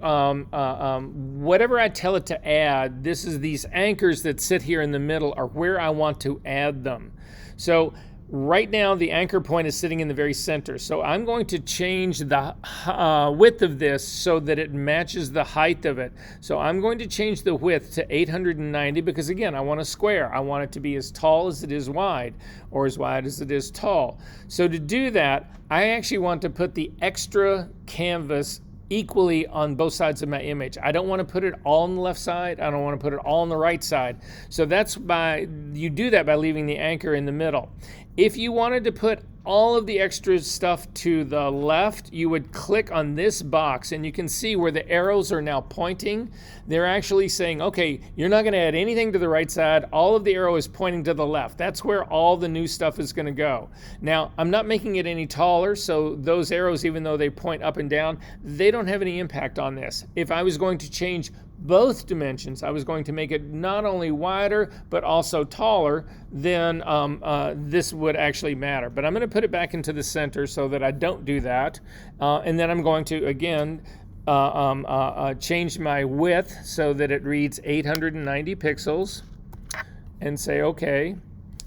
whatever I tell it to add, this is these anchors that sit here in the middle are where I want to add them. So right now, the anchor point is sitting in the very center. So I'm going to change the width of this so that it matches the height of it. So I'm going to change the width to 890 because, again, I want a square. I want it to be as tall as it is wide, or as wide as it is tall. So to do that, I actually want to put the extra canvas equally on both sides of my image. I don't want to put it all on the left side. I don't want to put it all on the right side. So that's you do that by leaving the anchor in the middle. If you wanted to put all of the extra stuff to the left, you would click on this box, and you can see where the arrows are now pointing. They're actually saying, okay, you're not going to add anything to the right side. All of the arrow is pointing to the left. That's where all the new stuff is going to go. Now, I'm not making it any taller, so those arrows, even though they point up and down, they don't have any impact on this. If I was going to change both dimensions, I was going to make it not only wider but also taller, then this would actually matter. But I'm going to put it back into the center so that I don't do that. And then I'm going to, again, change my width so that it reads 890 pixels and say OK.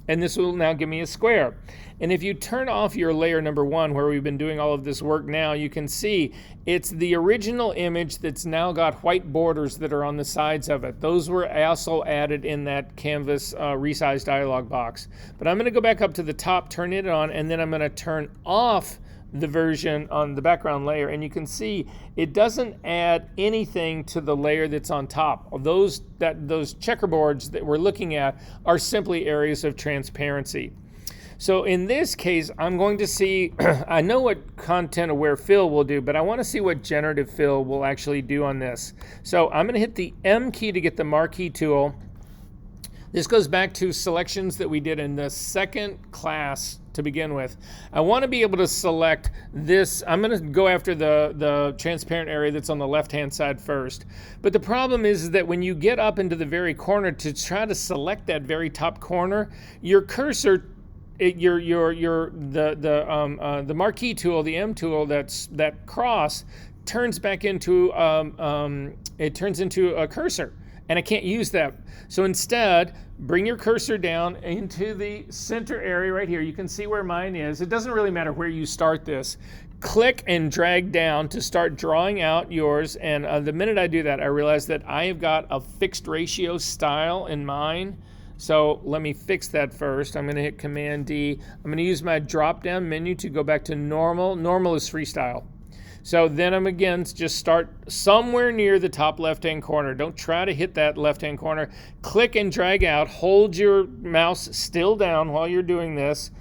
And this will now give me a square. And if you turn off your layer number 1, where we've been doing all of this work now, you can see it's the original image that's now got white borders that are on the sides of it. Those were also added in that canvas resize dialog box. But I'm going to go back up to the top, turn it on, and then I'm going to turn off the version on the background layer, and you can see it doesn't add anything to the layer that's on top. Those checkerboards that we're looking at are simply areas of transparency. So in this case, I'm going to see, I know what content aware fill will do, but I want to see what generative fill will actually do on this. So I'm going to hit the M key to get the marquee tool. This goes back to selections that we did in the second class to begin with. I want to be able to select this. I'm going to go after the transparent area that's on the left-hand side first. But the problem is that when you get up into the very corner to try to select that very top corner, your cursor, the marquee tool, the M tool, that cross turns back into it turns into a cursor. And I can't use that. So instead, bring your cursor down into the center area right here. You can see where mine is. It doesn't really matter where you start this. Click and drag down to start drawing out yours. And the minute I do that, I realize that I have got a fixed ratio style in mine. So let me fix that first. I'm going to hit Command D. I'm going to use my drop-down menu to go back to normal. Normal is freestyle. So then I'm again, just start somewhere near the top left-hand corner. Don't try to hit that left-hand corner. Click and drag out. Hold your mouse still down while you're doing this.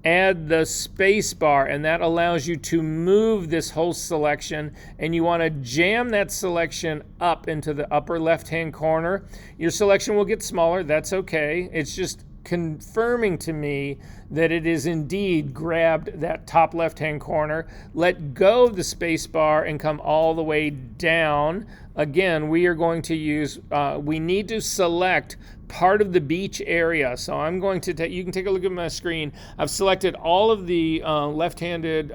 add the space bar, and that allows you to move this whole selection, and you want to jam that selection up into the upper left-hand corner. Your selection will get smaller. That's okay. It's just confirming to me that it is indeed grabbed that top left-hand corner. Let go of the space bar and come all the way down. Again, we are going to use, we need to select part of the beach area. So I'm going to take, you can take a look at my screen. I've selected all of the left-handed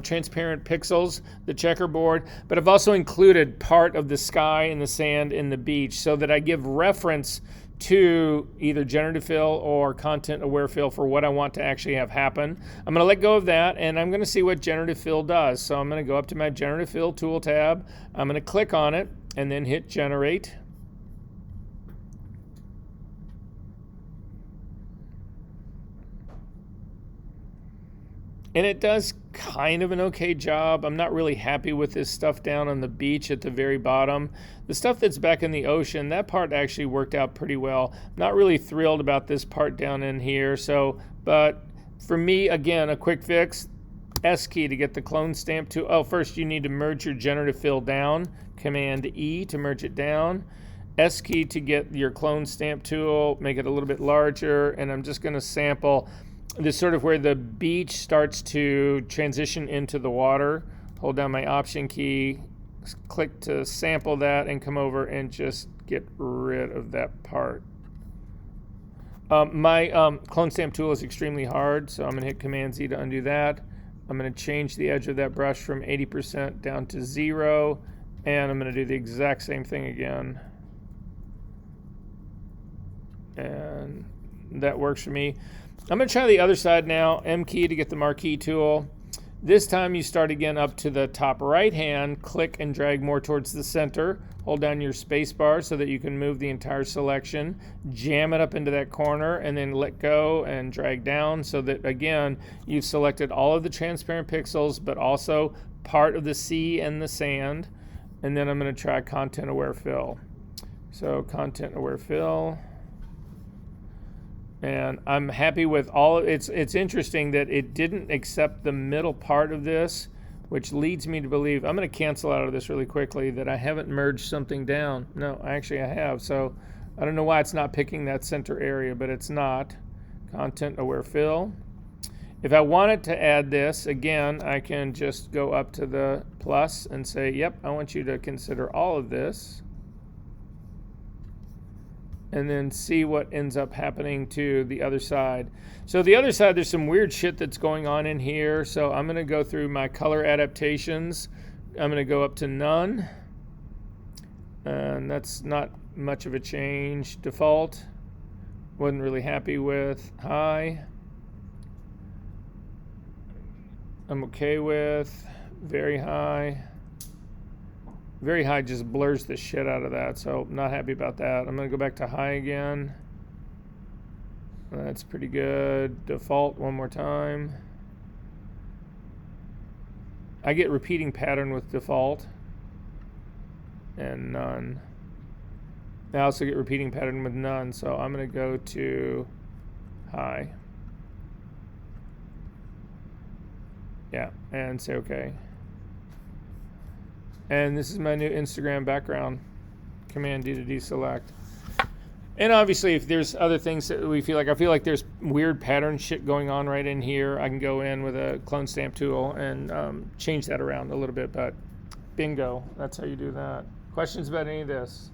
transparent pixels, the checkerboard, but I've also included part of the sky and the sand and the beach so that I give reference to either generative fill or content aware fill for what I want to actually have happen. I'm going to let go of that, and I'm going to see what generative fill does. So I'm going to go up to my generative fill tool tab. I'm going to click on it and then hit generate. And it does kind of an okay job. I'm not really happy with this stuff down on the beach at the very bottom. The stuff that's back in the ocean, that part actually worked out pretty well. Not really thrilled about this part down in here. But for me, again, a quick fix, S key to get the clone stamp to, oh, first you need to merge your generative fill down, Command E to merge it down, S key to get your clone stamp tool, make it a little bit larger, and I'm just gonna sample this sort of where the beach starts to transition into the water. Hold down my Option key, click to sample that, and come over and just get rid of that part. My clone stamp tool is extremely hard, so I'm going to hit Command Z to undo that. I'm going to change the edge of that brush from 80% down to 0, and I'm going to do the exact same thing again. And that works for me. I'm going to try the other side now. M key to get the marquee tool. This time you start again up to the top right hand, click and drag more towards the center. Hold down your space bar so that you can move the entire selection. Jam it up into that corner and then let go and drag down so that, again, you've selected all of the transparent pixels but also part of the sea and the sand. And then I'm going to try content aware fill. So content aware fill. And I'm happy with all of it. It's interesting that it didn't accept the middle part of this, which leads me to believe, I'm going to cancel out of this really quickly, that I haven't merged something down. No, actually I have. So I don't know why it's not picking that center area, but it's not. Content aware fill. If I wanted to add this, again, I can just go up to the plus and say, yep, I want you to consider all of this. And then see what ends up happening to the other side. So the other side, there's some weird shit that's going on in here. So I'm going to go through my color adaptations. I'm going to go up to none. And that's not much of a change. Default, wasn't really happy with. High, I'm okay with. Very high. Very high just blurs the shit out of that, so not happy about that. I'm going to go back to high again. That's pretty good. Default one more time. I get repeating pattern with default. And none. I also get repeating pattern with none, so I'm going to go to high. Yeah, and say okay. And this is my new Instagram background. Command D to deselect. And obviously, if there's other things that we feel like, I feel like there's weird pattern shit going on right in here, I can go in with a clone stamp tool and change that around a little bit, but bingo, that's how you do that. Questions about any of this?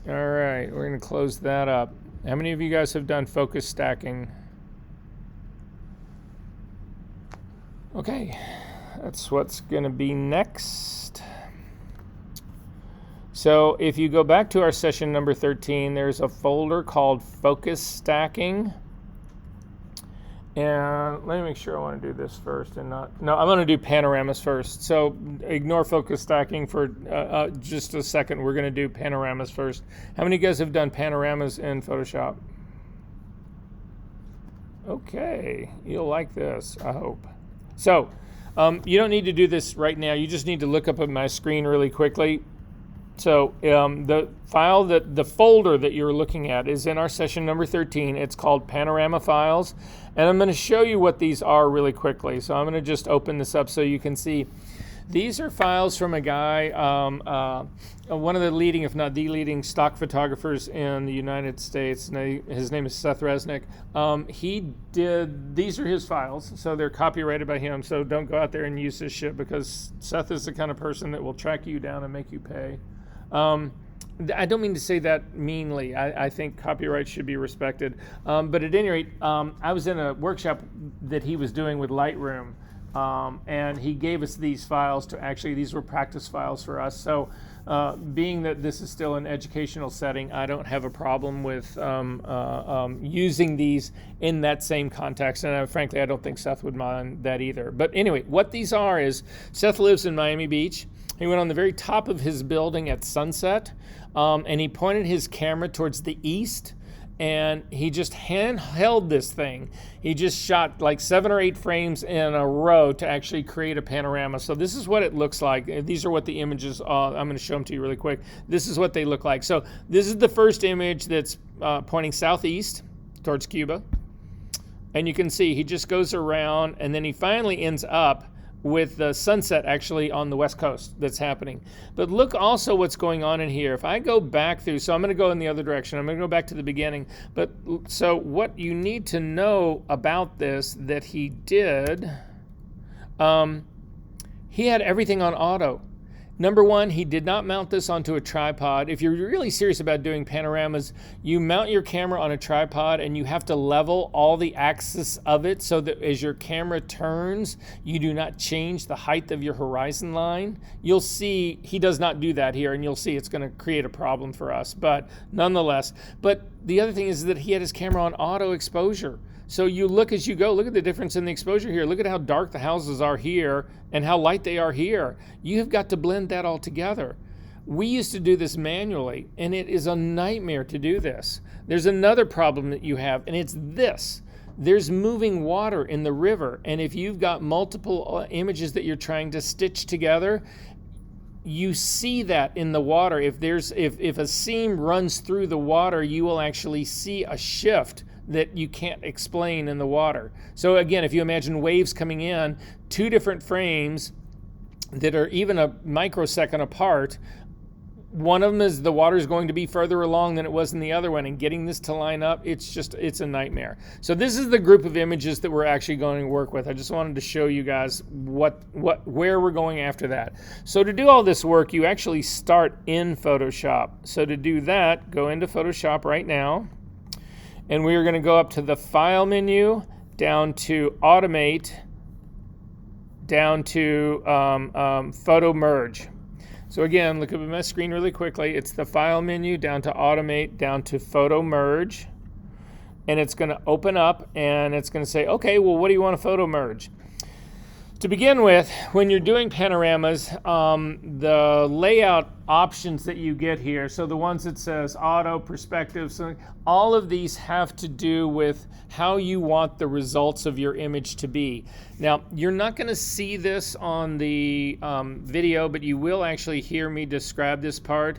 All right, we're going to close that up. How many of you guys have done focus stacking? Okay. That's what's going to be next. So if you go back to our session number 13, there's a folder called Focus Stacking. And let me make sure I want to do this first and not... No, I'm going to do panoramas first. So ignore Focus Stacking for just a second. We're going to do panoramas first. How many of you guys have done panoramas in Photoshop? Okay, you'll like this, I hope. So... you don't need to do this right now. You just need to look up at my screen really quickly. So the file, the folder that you're looking at is in our session number 13. It's called Panorama Files. And I'm going to show you what these are really quickly. So I'm going to just open this up so you can see. These are files from a guy, one of the leading, if not the leading, stock photographers in the United States. His name is Seth Resnick. These are his files, so they're copyrighted by him. So don't go out there and use this shit, because Seth is the kind of person that will track you down and make you pay. I don't mean to say that meanly. I think copyright should be respected. But at any rate, I was in a workshop that he was doing with Lightroom. And he gave us these files these were practice files for us. So being that this is still an educational setting, I don't have a problem with using these in that same context. And frankly, I don't think Seth would mind that either. But anyway, what these are is, Seth lives in Miami Beach. He went on the very top of his building at sunset, and he pointed his camera towards the east. And he just handheld this thing. He just shot like 7 or 8 frames in a row to actually create a panorama. So this is what it looks like. These are what the images are. I'm going to show them to you really quick. This is what they look like. So this is the first image that's pointing southeast towards Cuba. And you can see he just goes around, and then he finally ends up with the sunset actually on the west coast that's happening. But look also what's going on in here. If I go back through, so I'm going to go in the other direction. I'm going to go back to the beginning. But so what you need to know about this that he did, he had everything on auto. Number one, he did not mount this onto a tripod. If you're really serious about doing panoramas, you mount your camera on a tripod and you have to level all the axis of it so that as your camera turns, you do not change the height of your horizon line. You'll see he does not do that here, and you'll see it's going to create a problem for us, but nonetheless. But the other thing is that he had his camera on auto exposure. So you look as you go, look at the difference in the exposure here. Look at how dark the houses are here and how light they are here. You have got to blend that all together. We used to do this manually, and it is a nightmare to do this. There's another problem that you have, and it's this. There's moving water in the river, and if you've got multiple images that you're trying to stitch together, you see that in the water. If a seam runs through the water, you will actually see a shift that you can't explain in the water. So again, if you imagine waves coming in, 2 different frames that are even a microsecond apart, one of them is the water is going to be further along than it was in the other one, and getting this to line up, it's a nightmare. So this is the group of images that we're actually going to work with. I just wanted to show you guys where we're going after that. So to do all this work, you actually start in Photoshop. So to do that, go into Photoshop right now. And we are going to go up to the File menu, down to Automate, down to Photo Merge. So again, look at my screen really quickly. It's the File menu, down to Automate, down to Photo Merge. And it's going to open up, and it's going to say, okay, well, what do you want to photo merge? To begin with, when you're doing panoramas, the layout options that you get here, so the ones that says auto, perspective, so all of these have to do with how you want the results of your image to be. Now, you're not going to see this on the video, but you will actually hear me describe this part.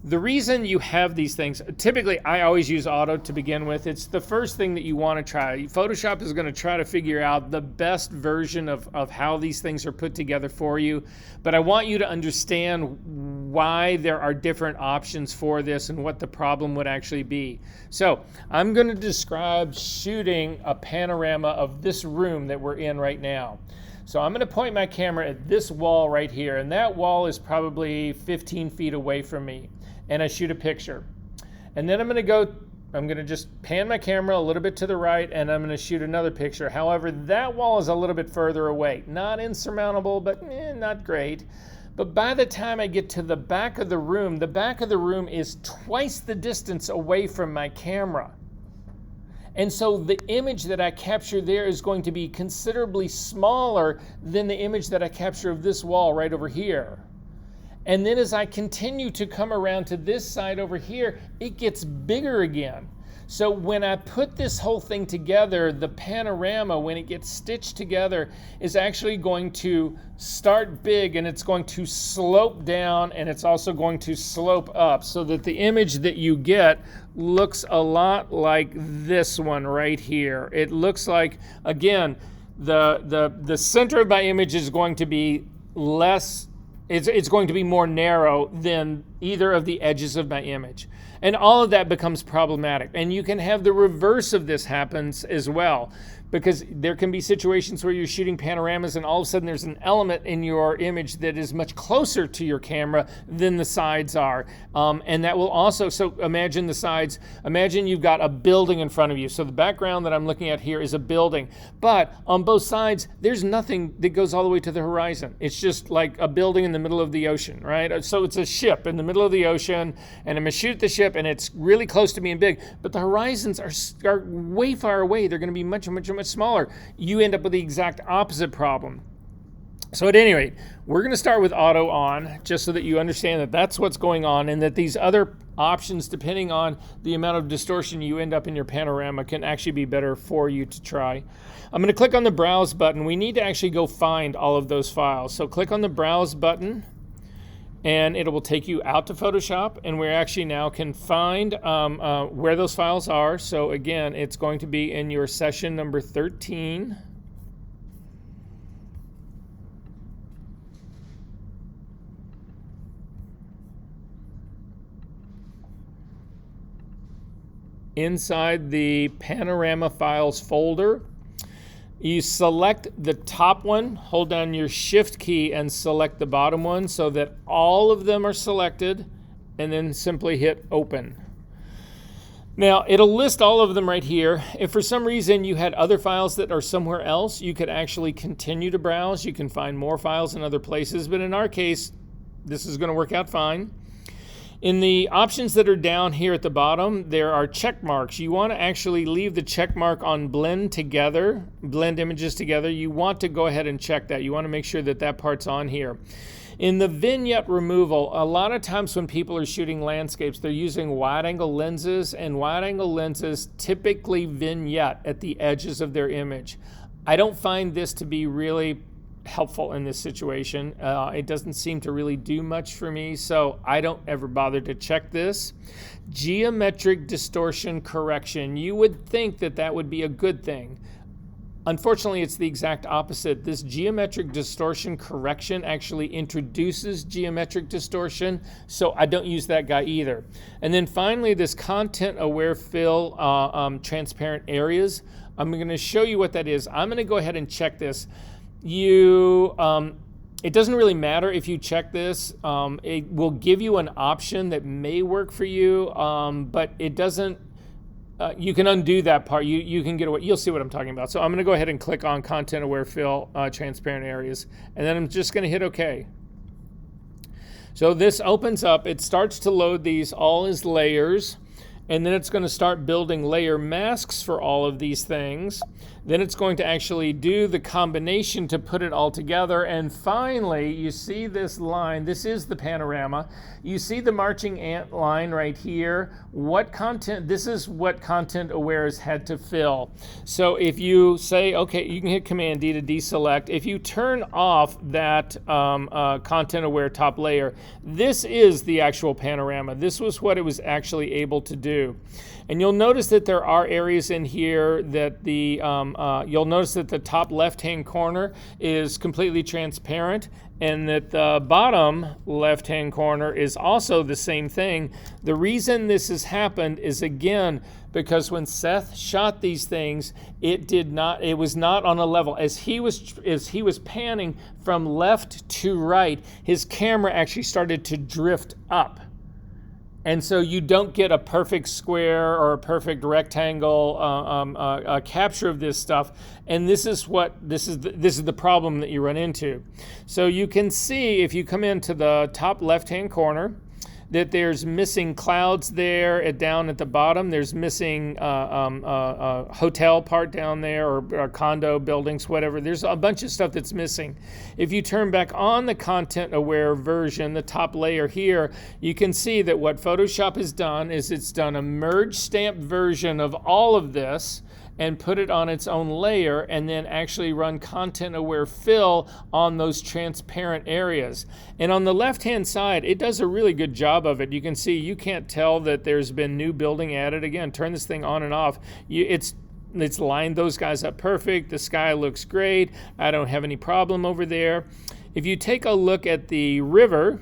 The reason you have these things, typically I always use auto to begin with. It's the first thing that you want to try. Photoshop is going to try to figure out the best version of how these things are put together for you. But I want you to understand why there are different options for this and what the problem would actually be. So I'm going to describe shooting a panorama of this room that we're in right now. So I'm going to point my camera at this wall right here, and that wall is probably 15 feet away from me. And I shoot a picture. And then I'm going to just pan my camera a little bit to the right, and I'm going to shoot another picture. However, that wall is a little bit further away. Not insurmountable, but not great. But by the time I get to the back of the room is twice the distance away from my camera. And so the image that I capture there is going to be considerably smaller than the image that I capture of this wall right over here. And then as I continue to come around to this side over here, it gets bigger again. So when I put this whole thing together, the panorama, when it gets stitched together, is actually going to start big, and it's going to slope down, and it's also going to slope up, so that the image that you get looks a lot like this one right here. It looks like, again, the center of my image is going to be less, it's going to be more narrow than either of the edges of my image. And all of that becomes problematic. And you can have the reverse of this happens as well, because there can be situations where you're shooting panoramas and all of a sudden there's an element in your image that is much closer to your camera than the sides are. And that will also, so imagine the sides, imagine you've got a building in front of you. So the background that I'm looking at here is a building, but on both sides, there's nothing that goes all the way to the horizon. It's just like a building in the middle of the ocean, right? So it's a ship in the middle of the ocean, and I'm gonna shoot the ship, and it's really close to being big, but the horizons are way far away. They're gonna be much smaller. You end up with the exact opposite problem. So at any rate, we're going to start with auto on, just so that you understand that that's what's going on, and that these other options, depending on the amount of distortion you end up in your panorama, can actually be better for you to try. I'm going to click on the browse button. We need to actually go find all of those files. So click on the browse button, and it will take you out to Photoshop, and we actually now can find where those files are. So again, it's going to be in your session number 13. Inside the Panorama Files folder, you select the top one, hold down your Shift key and select the bottom one so that all of them are selected, and then simply hit Open. Now, it'll list all of them right here. If for some reason you had other files that are somewhere else, you could actually continue to browse. You can find more files in other places, but in our case, this is going to work out fine. In the options that are down here at the bottom, there are check marks. You want to actually leave the check mark on blend together, blend images together. You want to go ahead and check that. You want to make sure that that part's on here. In the vignette removal, a lot of times when people are shooting landscapes, they're using wide-angle lenses, and wide-angle lenses typically vignette at the edges of their image. I don't find this to be really helpful in this situation. It doesn't seem to really do much for me, so I don't ever bother to check this. Geometric distortion correction. You would think that that would be a good thing. Unfortunately, it's the exact opposite. This geometric distortion correction actually introduces geometric distortion, so I don't use that guy either. And then finally, this content-aware fill transparent areas. I'm going to show you what that is. I'm going to go ahead and check this. It doesn't really matter if you check this. It will give you an option that may work for you, but it doesn't. You can undo that part. You can get away. You'll see what I'm talking about. So I'm going to go ahead and click on Content Aware Fill Transparent Areas, and then I'm just going to hit OK. So this opens up. It starts to load these all as layers, and then it's going to start building layer masks for all of these things. Then it's going to actually do the combination to put it all together. And finally, you see this line. This is the panorama. You see the marching ant line right here. What content? This is what Content Aware has had to fill. So if you say, okay, you can hit Command D to deselect. If you turn off that Content Aware top layer, this is the actual panorama. This was what it was actually able to do. And you'll notice that there are areas in here that you'll notice that the top left-hand corner is completely transparent, and that the bottom left-hand corner is also the same thing. The reason this has happened is, again, because when Seth shot these things, it was not on a level. As he was panning from left to right, his camera actually started to drift up. And so you don't get a perfect square or a perfect rectangle capture of this stuff. And this is the problem that you run into. So you can see, if you come into the top left-hand corner, that there's missing clouds there down at the bottom. There's missing hotel part down there, or condo buildings, whatever. There's a bunch of stuff that's missing. If you turn back on the content aware version, the top layer here, you can see that what Photoshop has done is it's done a merge stamp version of all of this and put it on its own layer, and then actually run content aware fill on those transparent areas. And on the left hand side, it does a really good job of it. You can see, you can't tell that there's been new building added. Again, turn this thing on and off. It's lined those guys up perfect. The sky looks great. I don't have any problem over there. If you take a look at the river,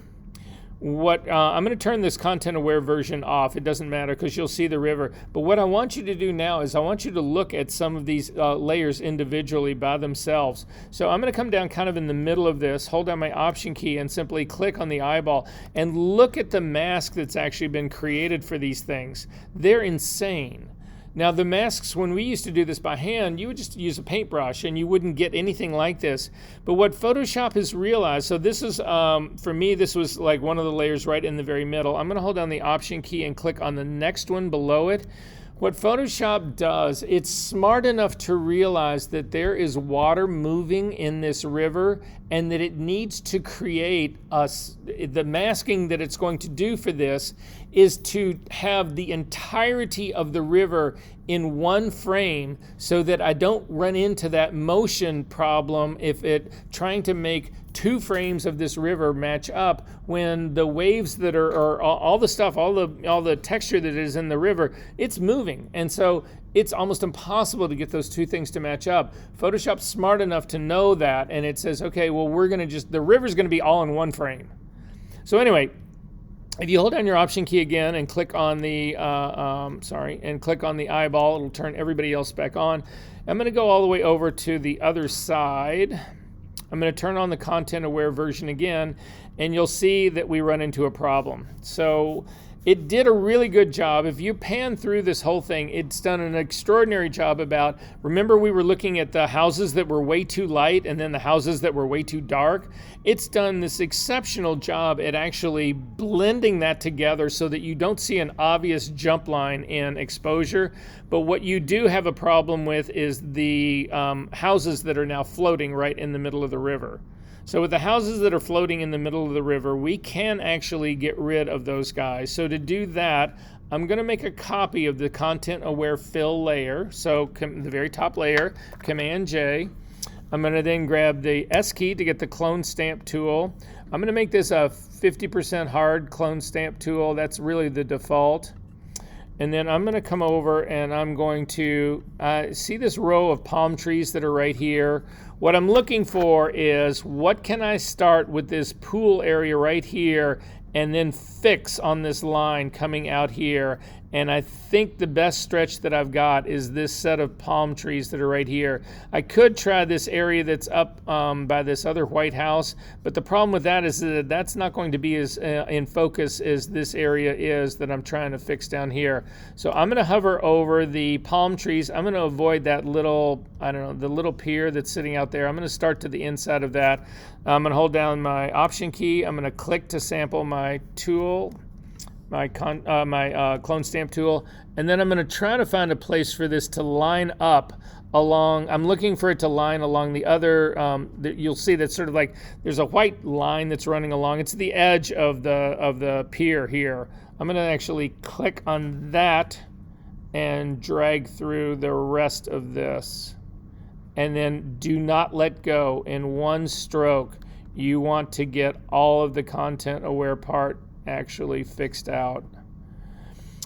I'm going to turn this content aware version off. It doesn't matter because you'll see the river. But what I want you to do now is I want you to look at some of these layers individually by themselves. So I'm going to come down kind of in the middle of this, hold down my Option key, and simply click on the eyeball and look at the mask that's actually been created for these things. They're insane. Now the masks, when we used to do this by hand, you would just use a paintbrush and you wouldn't get anything like this. But what Photoshop has realized, so this is, for me, this was like one of the layers right in the very middle. I'm gonna hold down the Option key and click on the next one below it. What Photoshop does, it's smart enough to realize that there is water moving in this river and that it needs to create the masking that it's going to do for this is to have the entirety of the river in one frame so that I don't run into that motion problem if it trying to make two frames of this river match up when the waves that are all the stuff, all the texture that is in the river, it's moving. And so it's almost impossible to get those two things to match up. Photoshop's smart enough to know that, and it says, okay, well, the river's gonna be all in one frame. So anyway, if you hold down your Option key again and click on the, click on the eyeball, it'll turn everybody else back on. I'm gonna go all the way over to the other side. I'm going to turn on the content aware version again, and you'll see that we run into a problem. So it did a really good job. If you pan through this whole thing, it's done an extraordinary job about, remember we were looking at the houses that were way too light and then the houses that were way too dark? It's done this exceptional job at actually blending that together so that you don't see an obvious jump line in exposure. But what you do have a problem with is the houses that are now floating right in the middle of the river. So with the houses that are floating in the middle of the river, we can actually get rid of those guys. So to do that, I'm going to make a copy of the content aware fill layer. So the very top layer, Command J. I'm going to then grab the S key to get the clone stamp tool. I'm going to make this a 50% hard clone stamp tool. That's really the default. And then I'm going to come over and I'm going to see this row of palm trees that are right here. What I'm looking for is what can I start with this pool area right here and then fix on this line coming out here. And I think the best stretch that I've got is this set of palm trees that are right here. I could try this area that's up by this other White House, but the problem with that is that that's not going to be as in focus as this area is that I'm trying to fix down here. So I'm going to hover over the palm trees. I'm going to avoid that little, I don't know, the little pier that's sitting out there. I'm going to start to the inside of that. I'm going to hold down my Option key. I'm going to click to sample my tool, my clone stamp tool, and then I'm going to try to find a place for this to line up along. I'm looking for it to line along the other. You'll see that sort of like there's a white line that's running along. It's the edge of the pier here. I'm going to actually click on that and drag through the rest of this, and then do not let go. In one stroke, you want to get all of the content aware part actually fixed out.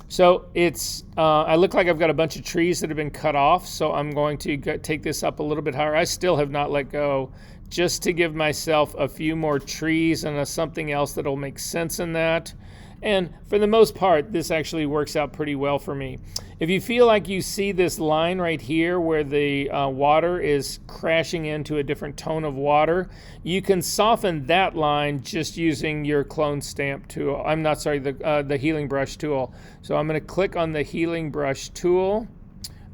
So it's, I look like I've got a bunch of trees that have been cut off, so I'm going to take this up a little bit higher. I still have not let go, just to give myself a few more trees and something else that'll make sense in that. And for the most part, this actually works out pretty well for me. If you feel like you see this line right here where the water is crashing into a different tone of water, you can soften that line just using your clone stamp tool. I'm not sorry, the healing brush tool. So I'm going to click on the healing brush tool.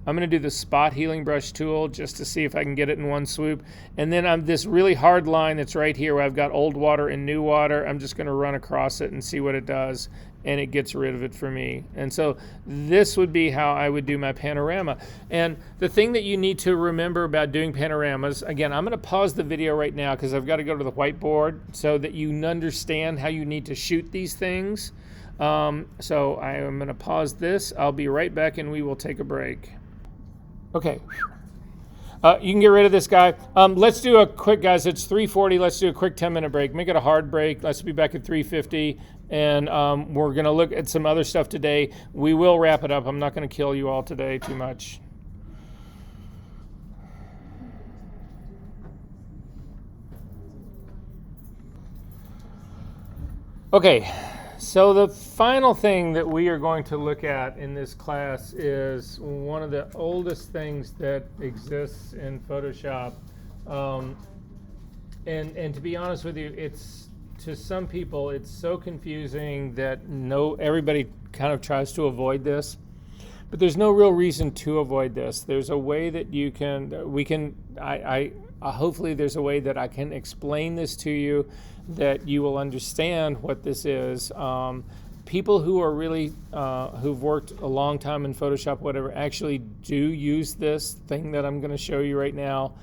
I'm going to do the spot healing brush tool just to see if I can get it in one swoop. And then I'm this really hard line that's right here where I've got old water and new water. I'm just going to run across it and see what it does, and it gets rid of it for me. And so this would be how I would do my panorama. And the thing that you need to remember about doing panoramas, again, I'm going to pause the video right now because I've got to go to the whiteboard so that you understand how you need to shoot these things. So I am going to pause this. I'll be right back and we will take a break. Okay. You can get rid of this guy. Let's do a quick, guys, it's 3:40. Let's do a quick 10-minute break. Make it a hard break. Let's be back at 3:50. And we're going to look at some other stuff today. We will wrap it up. I'm not going to kill you all today too much. Okay. So the final thing that we are going to look at in this class is one of the oldest things that exists in Photoshop. And to be honest with you, it's, to some people, it's so confusing that everybody kind of tries to avoid this. But there's no real reason to avoid this. There's a way that hopefully there's a way that I can explain this to you, that you will understand what this is. People who are really, who've worked a long time in Photoshop, whatever, actually do use this thing that I'm going to show you right now.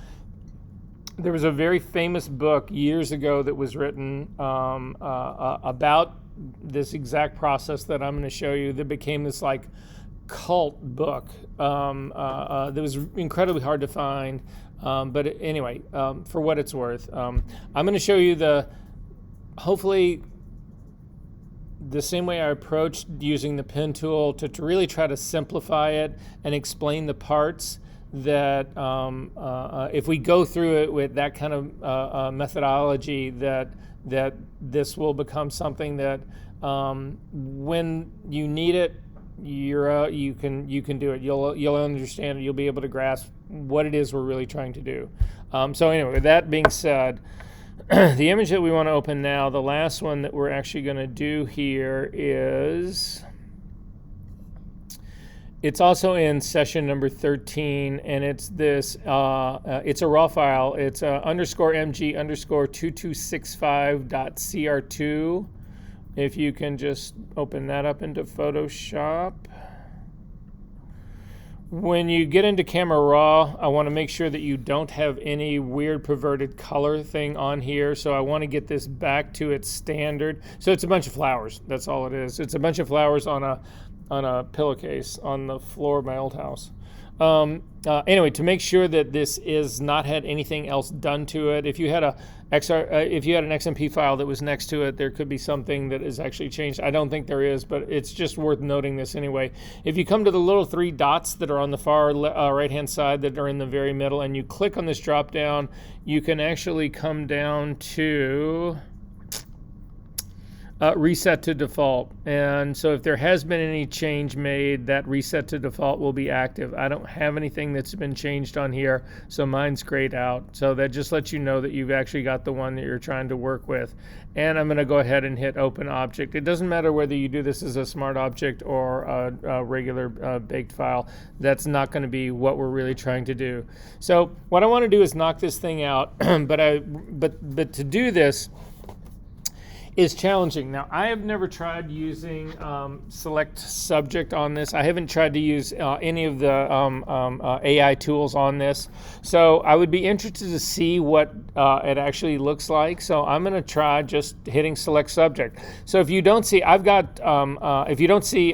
There was a very famous book years ago that was written about this exact process that I'm going to show you, that became this like cult book that was incredibly hard to find. But anyway, for what it's worth, I'm going to show you hopefully the same way I approached using the pen tool to really try to simplify it and explain the parts, that if we go through it with that kind of methodology, that this will become something that when you need it, you can do it. You'll understand it. You'll be able to grasp what it is we're really trying to do. So anyway, with that being said, the image that we want to open now, the last one that we're actually going to do here is, it's also in session number 13, and it's this, it's a raw file. It's _mg_2265.cr2. If you can just open that up into Photoshop. When you get into Camera Raw, I want to make sure that you don't have any weird perverted color thing on here. So I want to get this back to its standard. So it's a bunch of flowers. That's all it is. It's a bunch of flowers on a pillowcase on the floor of my old house. Anyway, to make sure that this is not had anything else done to it, if you had an XMP file that was next to it, there could be something that is actually changed. I don't think there is, but it's just worth noting this anyway. If you come to the little three dots that are on the far right-hand side that are in the very middle, and you click on this drop down, you can actually come down to reset to default. And so if there has been any change made, that reset to default will be active. I don't have anything that's been changed on here, so mine's grayed out. So that just lets you know that you've actually got the one that you're trying to work with. And I'm going to go ahead and hit open object. It doesn't matter whether you do this as a smart object or a regular baked file. That's not going to be what we're really trying to do. So what I want to do is knock this thing out, but to do this is challenging. Now, I have never tried using select subject on this. I haven't tried to use any of the AI tools on this. So I would be interested to see what it actually looks like. So I'm going to try just hitting select subject. So if you don't see, I've got, if you don't see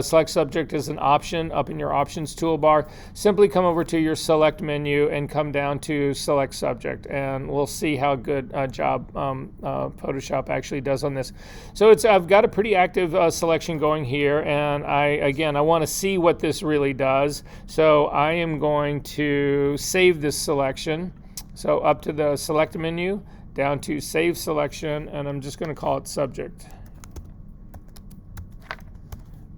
select subject as an option up in your options toolbar, simply come over to your select menu and come down to select subject, and we'll see how good a job Photoshop actually does on this. So I've got a pretty active selection going here, and I want to see what this really does. So I am going to save this selection. So up to the select menu, down to save selection, and I'm just going to call it subject.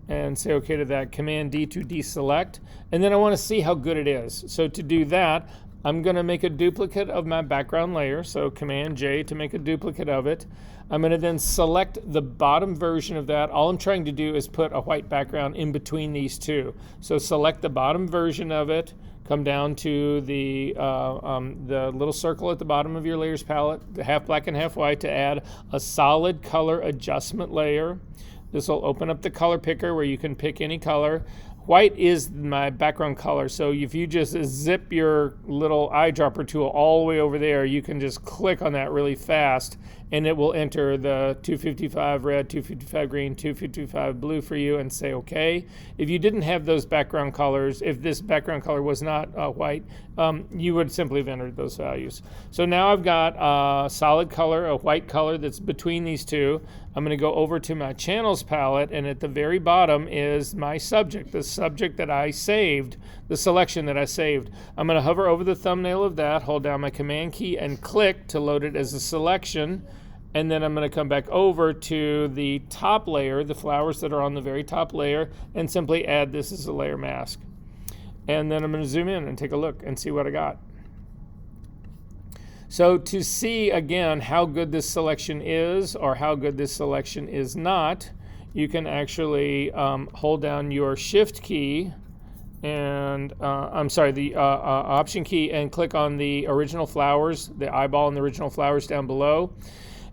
And say OK to that. Command D to deselect. And then I want to see how good it is. So to do that, I'm going to make a duplicate of my background layer, so Command J to make a duplicate of it. I'm going to then select the bottom version of that. All I'm trying to do is put a white background in between these two. So select the bottom version of it, come down to the little circle at the bottom of your layers palette, half black and half white, to add a solid color adjustment layer. This will open up the color picker where you can pick any color. White is my background color, so if you just zip your little eyedropper tool all the way over there, you can just click on that really fast, and it will enter the 255 red, 255 green, 255 blue for you, and say OK. If you didn't have those background colors, if this background color was not white, you would simply have entered those values. So now I've got a solid color, a white color that's between these two. I'm going to go over to my channels palette, and at the very bottom is my subject, the subject that I saved, the selection that I saved. I'm going to hover over the thumbnail of that, hold down my Command key, and click to load it as a selection. And then I'm going to come back over to the top layer, the flowers that are on the very top layer, and simply add this as a layer mask. And then I'm going to zoom in and take a look and see what I got. So to see, again, how good this selection is or how good this selection is not, you can actually hold down your Shift key and, the Option key, and click on the original flowers, the eyeball and the original flowers down below.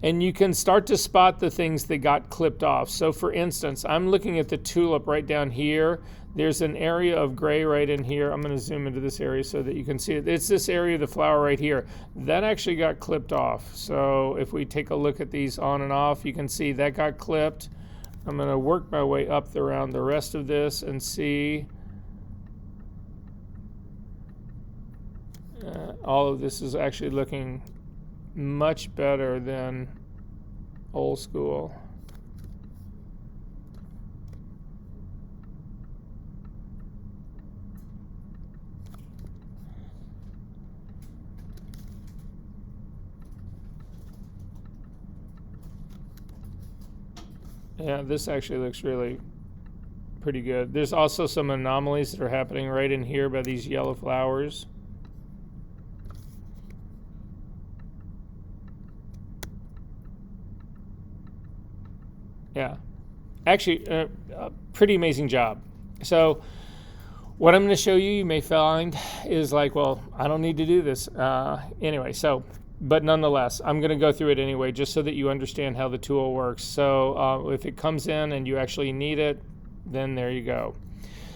And you can start to spot the things that got clipped off. So for instance, I'm looking at the tulip right down here. There's an area of gray right in here. I'm going to zoom into this area so that you can see it. It's this area of the flower right here. That actually got clipped off. So if we take a look at these on and off, you can see that got clipped. I'm going to work my way up around the rest of this and see. All of this is actually looking much better than old school. Yeah, this actually looks really pretty good. There's also some anomalies that are happening right in here by these yellow flowers. Yeah, actually, a pretty amazing job. So what I'm going to show you, you may find, is like, well, I don't need to do this. Anyway, but nonetheless, I'm going to go through it anyway, just so that you understand how the tool works. So if it comes in and you actually need it, then there you go.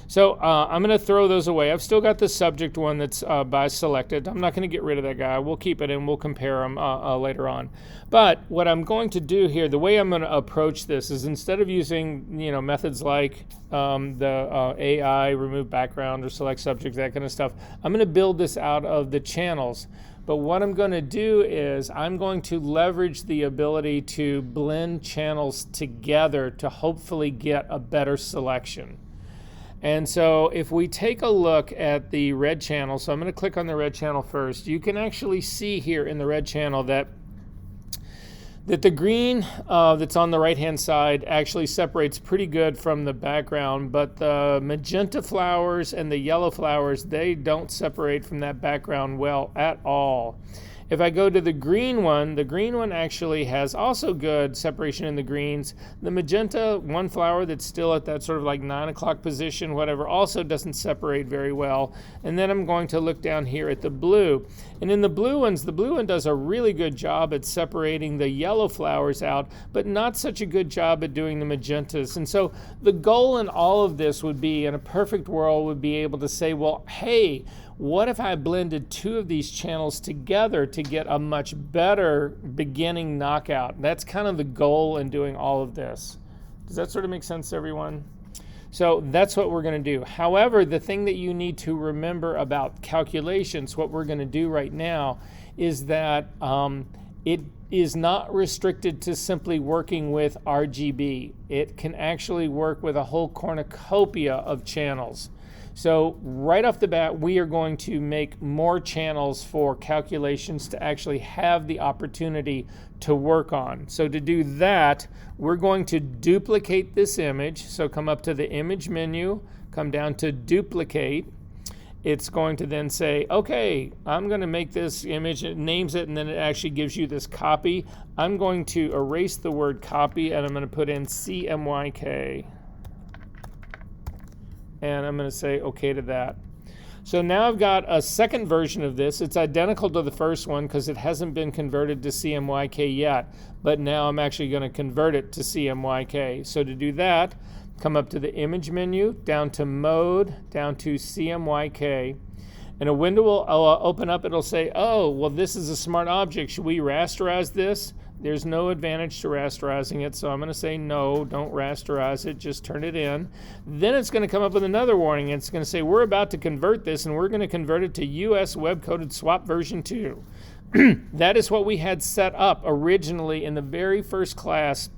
So I'm going to throw those away. I've still got the subject one that's by selected. I'm not going to get rid of that guy. We'll keep it and we'll compare them later on. But what I'm going to do here, the way I'm going to approach this is, instead of using methods like the AI, remove background or select subject, that kind of stuff, I'm going to build this out of the channels. But what I'm going to do is I'm going to leverage the ability to blend channels together to hopefully get a better selection. And so if we take a look at the red channel, so I'm going to click on the red channel first, you can actually see here in the red channel that the green that's on the right hand side actually separates pretty good from the background, but the magenta flowers and the yellow flowers, they don't separate from that background well at all. If I go to the green one actually has also good separation in the greens. The magenta, one flower that's still at that sort of like 9 o'clock position, whatever, also doesn't separate very well. And then I'm going to look down here at the blue. And in the blue ones, the blue one does a really good job at separating the yellow flowers out, but not such a good job at doing the magentas. And so the goal in all of this would be, in a perfect world, would be able to say, well, hey, what if I blended two of these channels together to get a much better beginning knockout? That's kind of the goal in doing all of this. Does that sort of make sense to everyone? So that's what we're going to do. However, the thing that you need to remember about calculations, what we're going to do right now, is that it is not restricted to simply working with RGB. It can actually work with a whole cornucopia of channels. So right off the bat, we are going to make more channels for calculations to actually have the opportunity to work on. So to do that, we're going to duplicate this image. So come up to the image menu, come down to duplicate. it's going to then say, okay, I'm going to make this image, it names it, and then it actually gives you this copy. I'm going to erase the word copy, and I'm going to put in CMYK. And I'm going to say okay to that. So now I've got a second version of this. It's identical to the first one because it hasn't been converted to CMYK yet, but now I'm actually going to convert it to CMYK. So to do that, come up to the image menu, down to mode, down to CMYK, and a window will open up. It'll say, oh, well, this is a smart object. Should we rasterize this? There's no advantage to rasterizing it, so I'm going to say no, don't rasterize it, just turn it in. Then it's going to come up with another warning. It's going to say, we're about to convert this, and we're going to convert it to US Web-Coded Swap version 2. That is what we had set up originally in the very first class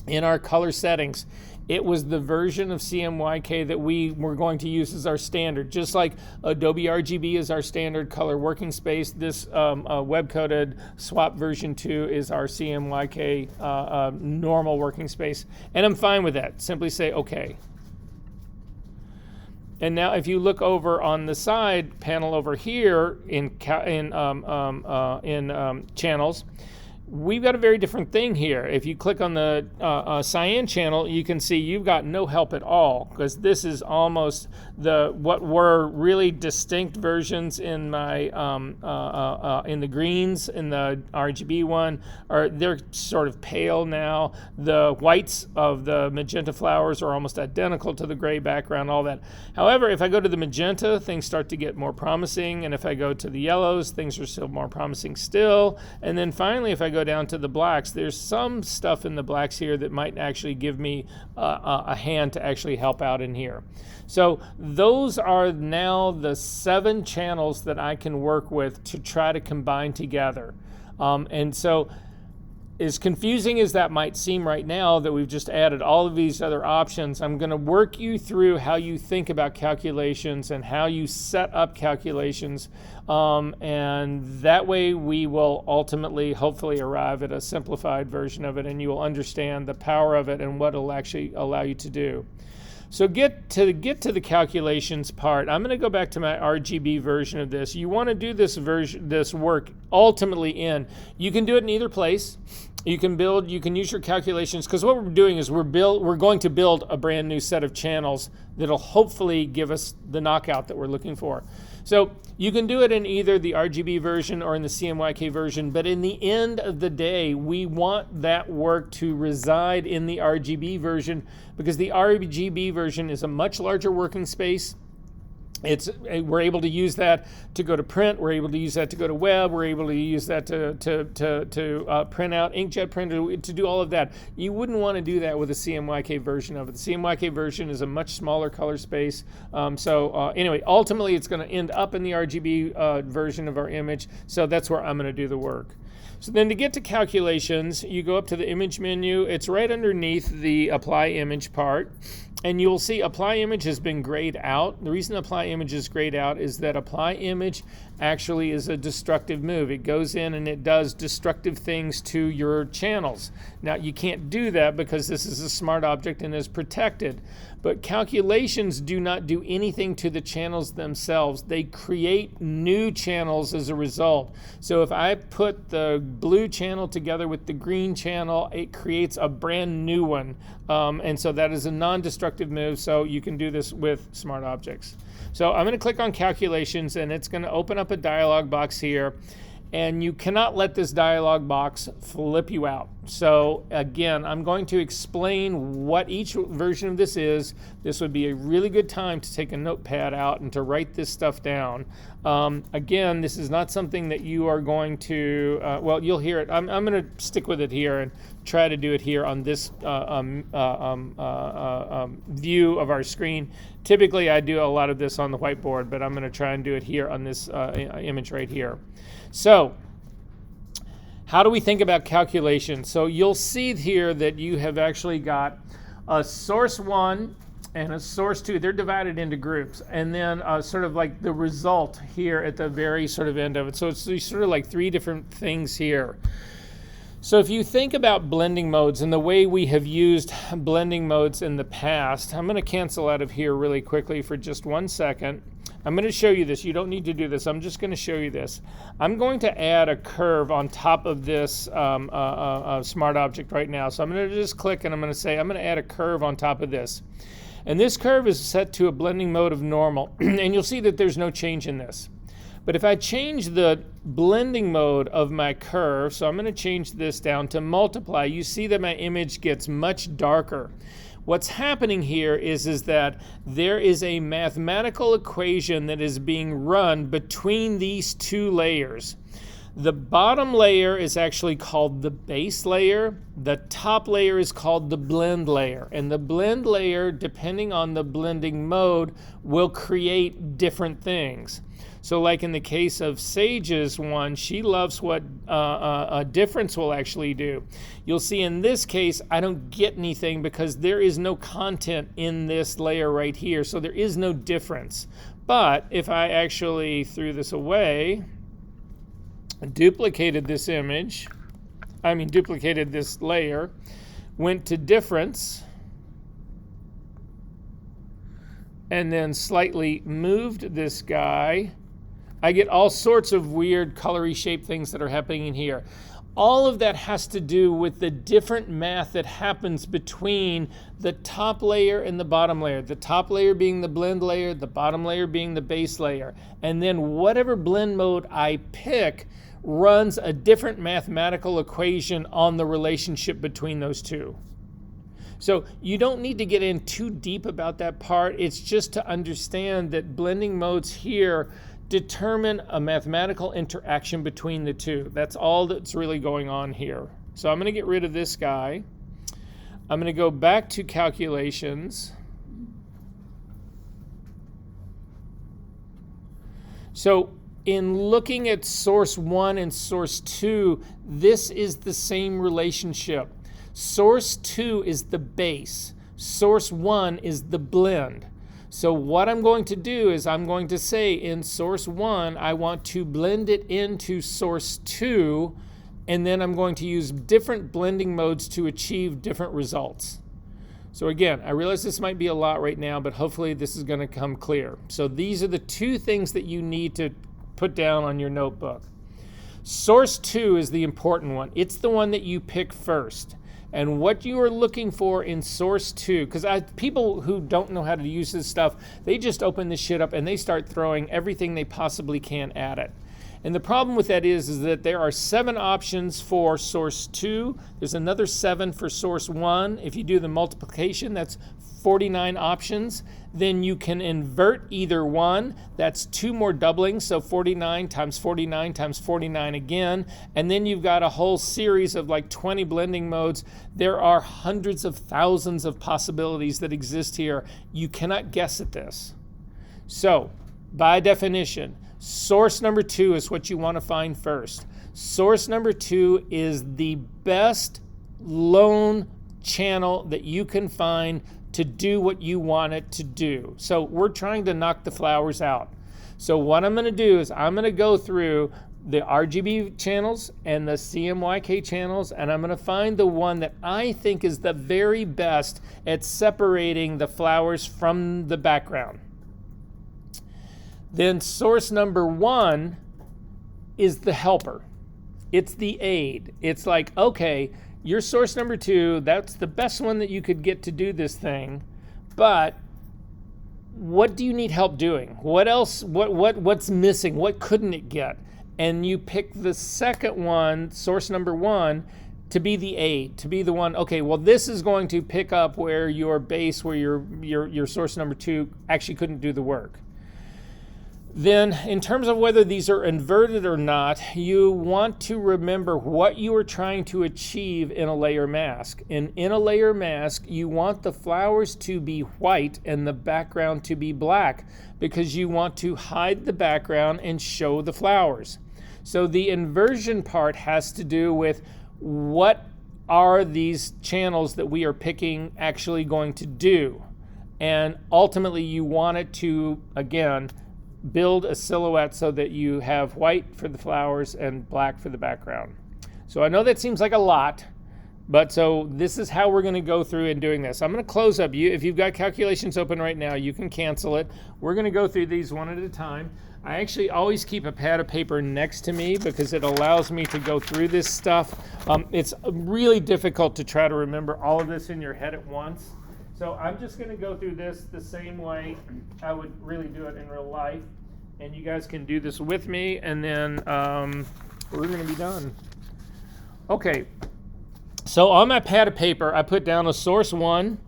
in our color settings. It was the version of CMYK that we were going to use as our standard. Just like Adobe RGB is our standard color working space, this web-coded swap version 2 is our CMYK normal working space. And I'm fine with that. Simply say OK. And now if you look over on the side panel over here in channels, we've got a very different thing here. If you click on the cyan channel, you can see you've got no help at all, because this is almost what were really distinct versions in my in the greens in the RGB one, they're sort of pale now. The whites of the magenta flowers are almost identical to the gray background, all that. However, if I go to the magenta, things start to get more promising, and if I go to the yellows, things are still more promising still. And then finally, if I go down to the blacks, there's some stuff in the blacks here that might actually give me a hand to actually help out in here. So those are now the 7 channels that I can work with to try to combine together. And so as confusing as that might seem right now that we've just added all of these other options, I'm going to work you through how you think about calculations and how you set up calculations, and that way we will ultimately hopefully arrive at a simplified version of it, and you will understand the power of it and what it'll actually allow you to do. So get to the calculations part. I'm going to go back to my RGB version of this. You want to do this work ultimately in. You can do it in either place. You can use your calculations, because what we're doing is we're going to build a brand new set of channels that'll hopefully give us the knockout that we're looking for. So you can do it in either the RGB version or in the CMYK version, but in the end of the day, we want that work to reside in the RGB version, because the RGB version is a much larger working space. We're able to use that to go to print. We're able to use that to go to web. We're able to use that to print out inkjet printer, to do all of that. You wouldn't want to do that with a CMYK version of it. The CMYK version is a much smaller color space. Anyway, ultimately it's going to end up in the RGB version of our image. So that's where I'm going to do the work. So then to get to calculations, you go up to the image menu. It's right underneath the apply image part. And you'll see apply image has been grayed out. The reason apply image is grayed out is that apply image actually is a destructive move. It goes in and it does destructive things to your channels. Now you can't do that because this is a smart object and is protected. But calculations do not do anything to the channels themselves. They create new channels as a result. So if I put the blue channel together with the green channel, it creates a brand new one. And so that is a non-destructive move, so you can do this with smart objects. So I'm going to click on calculations, and it's going to open up a dialog box here. And you cannot let this dialog box flip you out. So again, I'm going to explain what each version of this is. This would be a really good time to take a notepad out and to write this stuff down. Again, this is not something that you are going to, well, you'll hear it. I'm going to stick with it here and try to do it here on this view of our screen. Typically, I do a lot of this on the whiteboard, but I'm going to try and do it here on this image right here. So, how do we think about calculations? So you'll see here that you have actually got a source 1 and a source 2. They're divided into groups, and then sort of like the result here at the very sort of end of it. So it's sort of like 3 different things here. So if you think about blending modes and the way we have used blending modes in the past, I'm going to cancel out of here really quickly for just 1 second. I'm going to show you this. You don't need to do this. I'm just going to show you this. I'm going to add a curve on top of this smart object right now. So I'm going to just click and I'm going to say I'm going to add a curve on top of this. And this curve is set to a blending mode of normal. And you'll see that there's no change in this. But if I change the blending mode of my curve, so I'm going to change this down to multiply, you see that my image gets much darker. What's happening here is that there is a mathematical equation that is being run between these two layers. The bottom layer is actually called the base layer. The top layer is called the blend layer. And the blend layer, depending on the blending mode, will create different things. So like in the case of Sage's one, she loves what a difference will actually do. You'll see in this case, I don't get anything because there is no content in this layer right here. So there is no difference. But if I actually threw this away, duplicated this image, duplicated this layer, went to difference, and then slightly moved this guy, I get all sorts of weird colory shaped things that are happening in here. All of that has to do with the different math that happens between the top layer and the bottom layer. The top layer being the blend layer, the bottom layer being the base layer. And then whatever blend mode I pick runs a different mathematical equation on the relationship between those two. So you don't need to get in too deep about that part. It's just to understand that blending modes here determine a mathematical interaction between the two. That's all that's really going on here. So I'm going to get rid of this guy. I'm going to go back to calculations. So in looking at source 1 and source 2, this is the same relationship. Source 2 is the base. Source 1 is the blend. So what I'm going to do is I'm going to say in source 1, I want to blend it into source 2, and then I'm going to use different blending modes to achieve different results. So again, I realize this might be a lot right now, but hopefully this is going to come clear. So these are the two things that you need to put down on your notebook. Source 2 is the important one. It's the one that you pick first. And what you are looking for in source 2, because people who don't know how to use this stuff, they just open this shit up and they start throwing everything they possibly can at it. And the problem with that is that there are 7 options for source 2. There's another 7 for source 1. If you do the multiplication, that's 49 options. Then you can invert either one. That's 2 more doublings, so 49 times 49 times 49 again. And then you've got a whole series of like 20 blending modes. There are hundreds of thousands of possibilities that exist here. You cannot guess at this. So, by definition, source number 2 is what you want to find first. Source number 2 is the best lone channel that you can find to do what you want it to do. So we're trying to knock the flowers out. So what I'm going to do is I'm going to go through the RGB channels and the CMYK channels, and I'm going to find the one that I think is the very best at separating the flowers from the background. Then source number 1 is the helper. It's the aid. It's like, okay, your source number 2, that's the best one that you could get to do this thing, but what do you need help doing? What else, what's missing? What couldn't it get? And you pick the second one, source number 1, to be the aid, to be the one, okay, well, this is going to pick up where your base, where your source number 2 actually couldn't do the work. Then, in terms of whether these are inverted or not, you want to remember what you are trying to achieve in a layer mask. In a layer mask, you want the flowers to be white and the background to be black because you want to hide the background and show the flowers. So the inversion part has to do with what are these channels that we are picking actually going to do. And ultimately, you want it to, again, build a silhouette so that you have white for the flowers and black for the background. So I know that seems like a lot, But so this is how we're going to go through and doing this. I'm going to close up. If you've got calculations open right now, you can cancel it. We're going to go through these one at a time. I actually always keep a pad of paper next to me because it allows me to go through this stuff. It's really difficult to try to remember all of this in your head at once. So I'm just going to go through this the same way I would really do it in real life. And you guys can do this with me, and then we're going to be done. Okay. So on my pad of paper, I put down a source 1,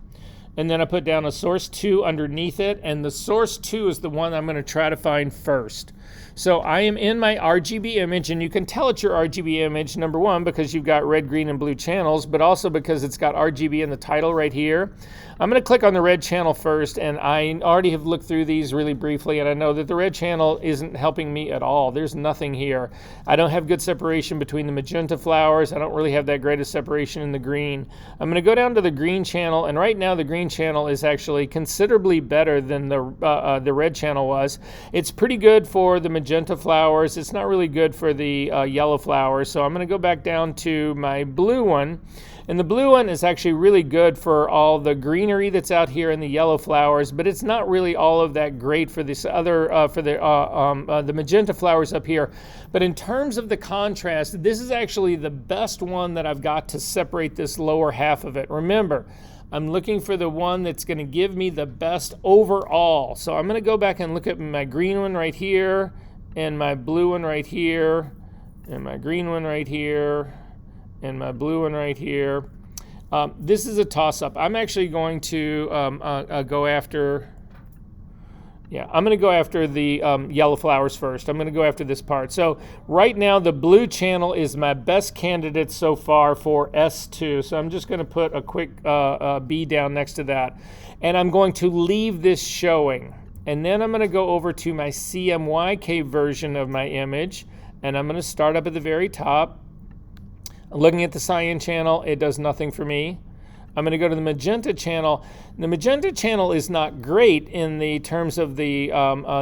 and then I put down a source 2 underneath it, and the source 2 is the one I'm going to try to find first. So I am in my RGB image, and you can tell it's your RGB image, number one, because you've got red, green, and blue channels, but also because it's got RGB in the title right here. I'm going to click on the red channel first, and I already have looked through these really briefly, and I know that the red channel isn't helping me at all. There's nothing here. I don't have good separation between the magenta flowers. I don't really have that greatest separation in the green. I'm going to go down to the green channel, and right now the green channel is actually considerably better than the red channel was. It's pretty good for the magenta flowers. It's not really good for the yellow flowers, so I'm going to go back down to my blue one. And the blue one is actually really good for all the greenery that's out here in the yellow flowers, but it's not really all of that great for this other, for the magenta flowers up here. But in terms of the contrast, this is actually the best one that I've got to separate this lower half of it. Remember, I'm looking for the one that's going to give me the best overall. So I'm going to go back and look at my green one right here, and my blue one right here, and my green one right here, and my blue one right here. This is a toss-up. I'm actually going to go after, I'm going to go after the yellow flowers first. I'm going to go after this part. So right now the blue channel is my best candidate so far for S2. So I'm just going to put a quick B down next to that. And I'm going to leave this showing. And then I'm going to go over to my CMYK version of my image. And I'm going to start up at the very top. Looking at the cyan channel, it does nothing for me. I'm going to go to the magenta channel. The magenta channel is not great in the terms of the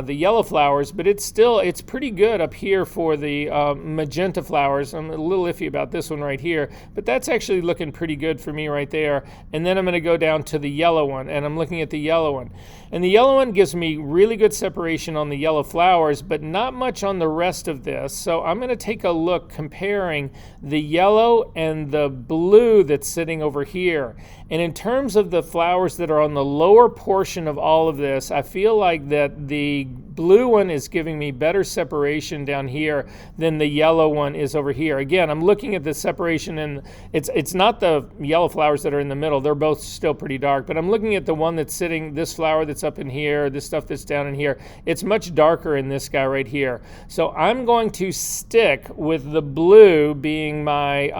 yellow flowers, but it's pretty good up here for the magenta flowers. I'm a little iffy about this one right here, but that's actually looking pretty good for me right there. And then I'm going to go down to the yellow one, and I'm looking at the yellow one. And the yellow one gives me really good separation on the yellow flowers, but not much on the rest of this. So I'm going to take a look comparing the yellow and the blue that's sitting over here. And in terms of the flowers that are on the lower portion of all of this, I feel like that the blue one is giving me better separation down here than the yellow one is over here. Again, I'm looking at the separation, and it's not the yellow flowers that are in the middle. They're both still pretty dark, but I'm looking at the one that's sitting, this flower that's up in here, this stuff that's down in here. It's much darker in this guy right here. So I'm going to stick with the blue being my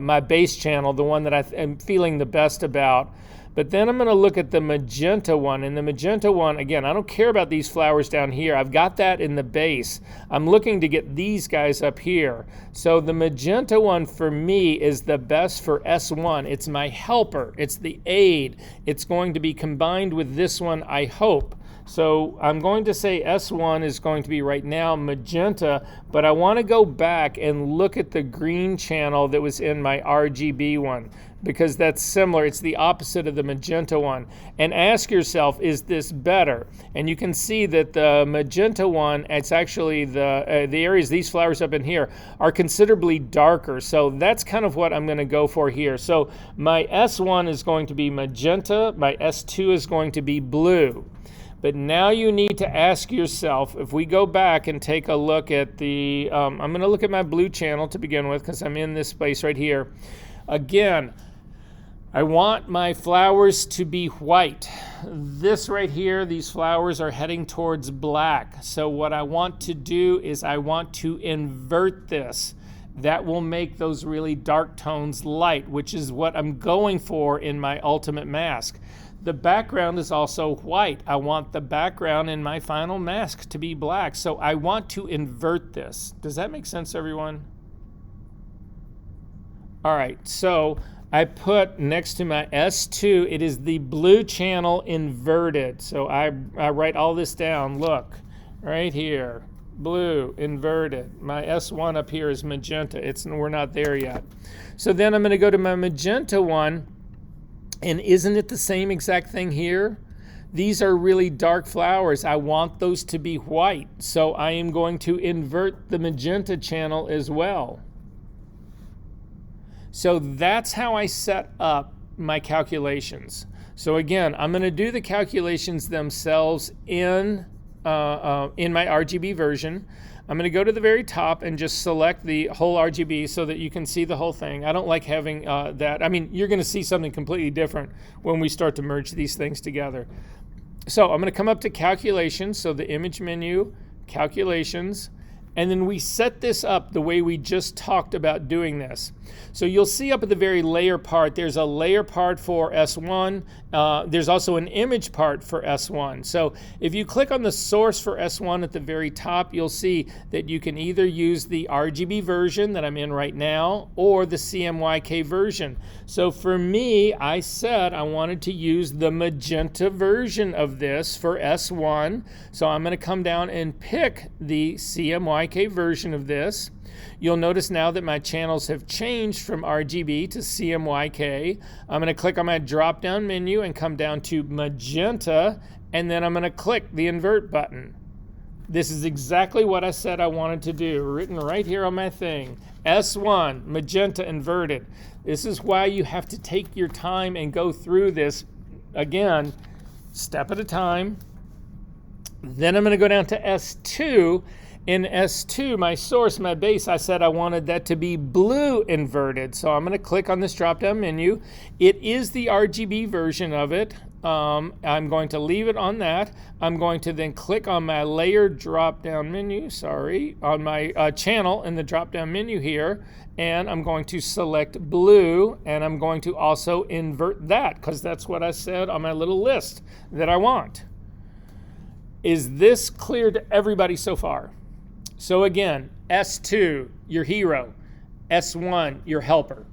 my base channel, the one that I am feeling the best about. But then I'm going to look at the magenta one, and the magenta one, again, I don't care about these flowers down here. I've got that in the base. I'm looking to get these guys up here. So the magenta one for me is the best for S1. It's my helper. It's the aid. It's going to be combined with this one, I hope. So I'm going to say S1 is going to be right now magenta, but I want to go back and look at the green channel that was in my RGB one, because that's similar. It's the opposite of the magenta one. And ask yourself, is this better? And you can see that the magenta one, it's actually the areas, these flowers up in here, are considerably darker. So that's kind of what I'm going to go for here. So my S1 is going to be magenta. My S2 is going to be blue. But now you need to ask yourself, if we go back and take a look at the, I'm going to look at my blue channel to begin with, because I'm in this space right here. Again, I want my flowers to be white. This right here, these flowers are heading towards black. So what I want to do is I want to invert this. That will make those really dark tones light, which is what I'm going for in my ultimate mask. The background is also white. I want the background in my final mask to be black. So I want to invert this. Does that make sense, everyone? All right, so I put next to my S2, it is the blue channel inverted. So I write all this down. Look, right here. blue, inverted. My S1 up here is magenta. We're not there yet. So then I'm going to go to my magenta one, and isn't it the same exact thing here? These are really dark flowers. I want those to be white, so I am going to invert the magenta channel as well. So that's how I set up my calculations. So again, I'm going to do the calculations themselves in my RGB version. I'm going to go to the very top and just select the whole RGB so that you can see the whole thing. I don't like having that. I mean, you're going to see something completely different when we start to merge these things together. So I'm going to come up to calculations, so the image menu, calculations, and then we set this up the way we just talked about doing this. So you'll see up at the very layer part, there's a layer part for S1. There's also an image part for S1. So if you click on the source for S1 at the very top, you'll see that you can either use the RGB version that I'm in right now or the CMYK version. So for me, I said I wanted to use the magenta version of this for S1. So I'm going to come down and pick the CMYK version of this. You'll notice now that my channels have changed from RGB to CMYK. I'm going to click on my drop-down menu and come down to magenta, and then I'm going to click the invert button. This is exactly what I said I wanted to do, written right here on my thing. S1, magenta inverted. This is why you have to take your time and go through this, again, step at a time. Then I'm going to go down to S2. In S2, my source, my base, I said I wanted that to be blue inverted. So I'm going to click on this drop-down menu. It is the RGB version of it. I'm going to leave it on that. I'm going to then click on my layer drop-down menu, on my channel in the drop-down menu here, and I'm going to select blue, and I'm going to also invert that because that's what I said on my little list that I want. Is this clear to everybody so far? So again, S2, your hero. S1, your helper.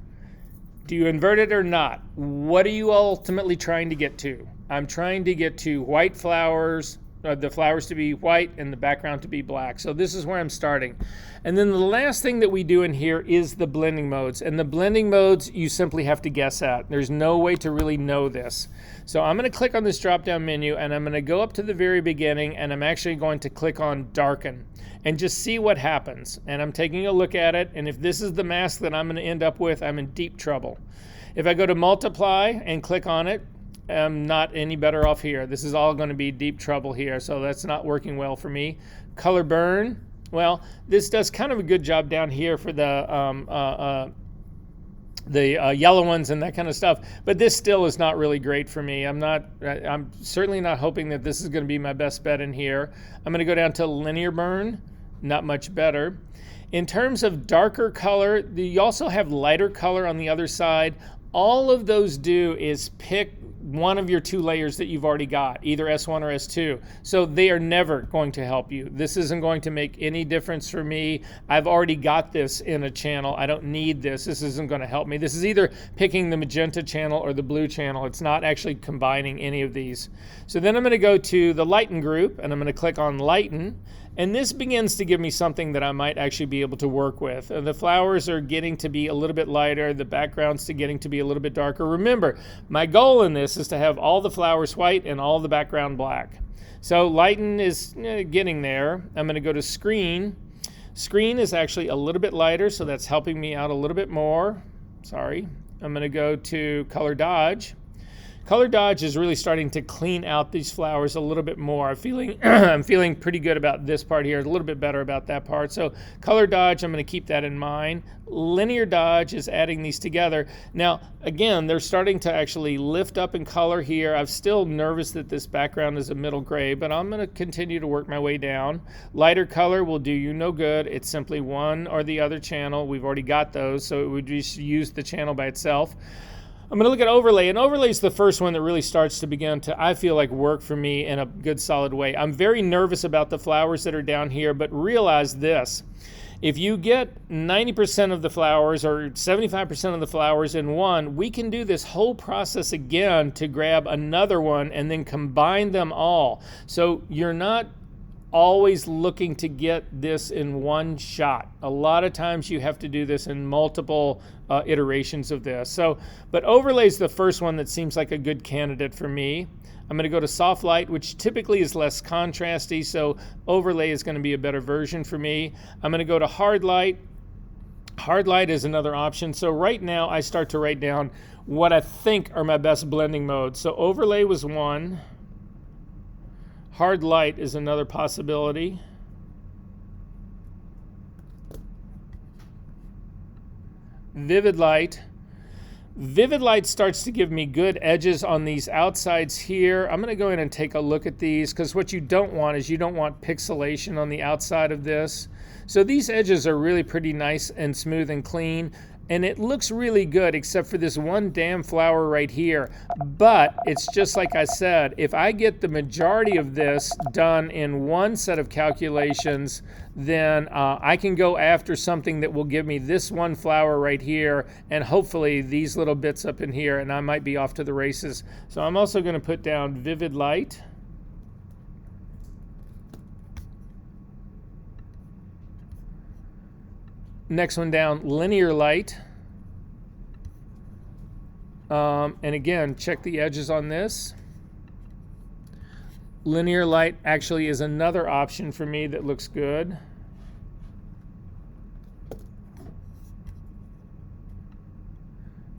Do you invert it or not? What are you ultimately trying to get to? I'm trying to get to white flowers, the flowers to be white and the background to be black. So this is where I'm starting. And then the last thing that we do in here is the blending modes. And the blending modes you simply have to guess at. There's no way to really know this. So I'm going to click on this drop-down menu and I'm going to go up to the very beginning and I'm actually going to click on darken and just see what happens. And I'm taking a look at it, and if this is the mask that I'm going to end up with, I'm in deep trouble. If I go to multiply and click on it, I'm not any better off here. This is all going to be deep trouble here, so that's not working well for me. Color burn, well, this does kind of a good job down here for the yellow ones and that kind of stuff, but this still is not really great for me. I'm certainly not hoping that this is going to be my best bet in here. I'm going to go down to linear burn, not much better. In terms of darker color, you also have lighter color on the other side. All of those do is pick one of your two layers that you've already got, either S1 or S2. So they are never going to help you. This isn't going to make any difference for me. I've already got this in a channel. I don't need this. This isn't going to help me. This is either picking the magenta channel or the blue channel. It's not actually combining any of these. So then I'm going to go to the lighten group and I'm going to click on lighten. And this begins to give me something that I might actually be able to work with. The flowers are getting to be a little bit lighter. The background's getting to be a little bit darker. Remember, my goal in this is to have all the flowers white and all the background black. So lighten is getting there. I'm going to go to screen. Screen is actually a little bit lighter, so that's helping me out a little bit more. Sorry. I'm going to go to color dodge. Color dodge is really starting to clean out these flowers a little bit more. I'm feeling pretty good about this part here, a little bit better about that part. So color dodge, I'm going to keep that in mind. Linear dodge is adding these together. Now, again, they're starting to actually lift up in color here. I'm still nervous that this background is a middle gray, but I'm going to continue to work my way down. Lighter color will do you no good. It's simply one or the other channel. We've already got those, so it would just use the channel by itself. I'm going to look at overlay, and overlay is the first one that really starts to begin to, I feel like, work for me in a good solid way. I'm very nervous about the flowers that are down here, but realize this. If you get 90% of the flowers or 75% of the flowers in one, we can do this whole process again to grab another one and then combine them all. So you're not always looking to get this in one shot. A lot of times you have to do this in multiple iterations of this. So, but overlay is the first one that seems like a good candidate for me. I'm going to go to soft light, which typically is less contrasty, so overlay is going to be a better version for me. I'm going to go to hard light. Hard light is another option. So right now I start to write down what I think are my best blending modes. So overlay was one. Hard light is another possibility. Vivid light. Vivid light starts to give me good edges on these outsides here. I'm going to go in and take a look at these, because what you don't want is you don't want pixelation on the outside of this. So these edges are really pretty nice and smooth and clean, and it looks really good except for this one damn flower right here. But it's just like I said, if I get the majority of this done in one set of calculations, then I can go after something that will give me this one flower right here and hopefully these little bits up in here, and I might be off to the races. So I'm also going to put down vivid light. Next one down, linear light. And again, check the edges on this. Linear light actually is another option for me that looks good.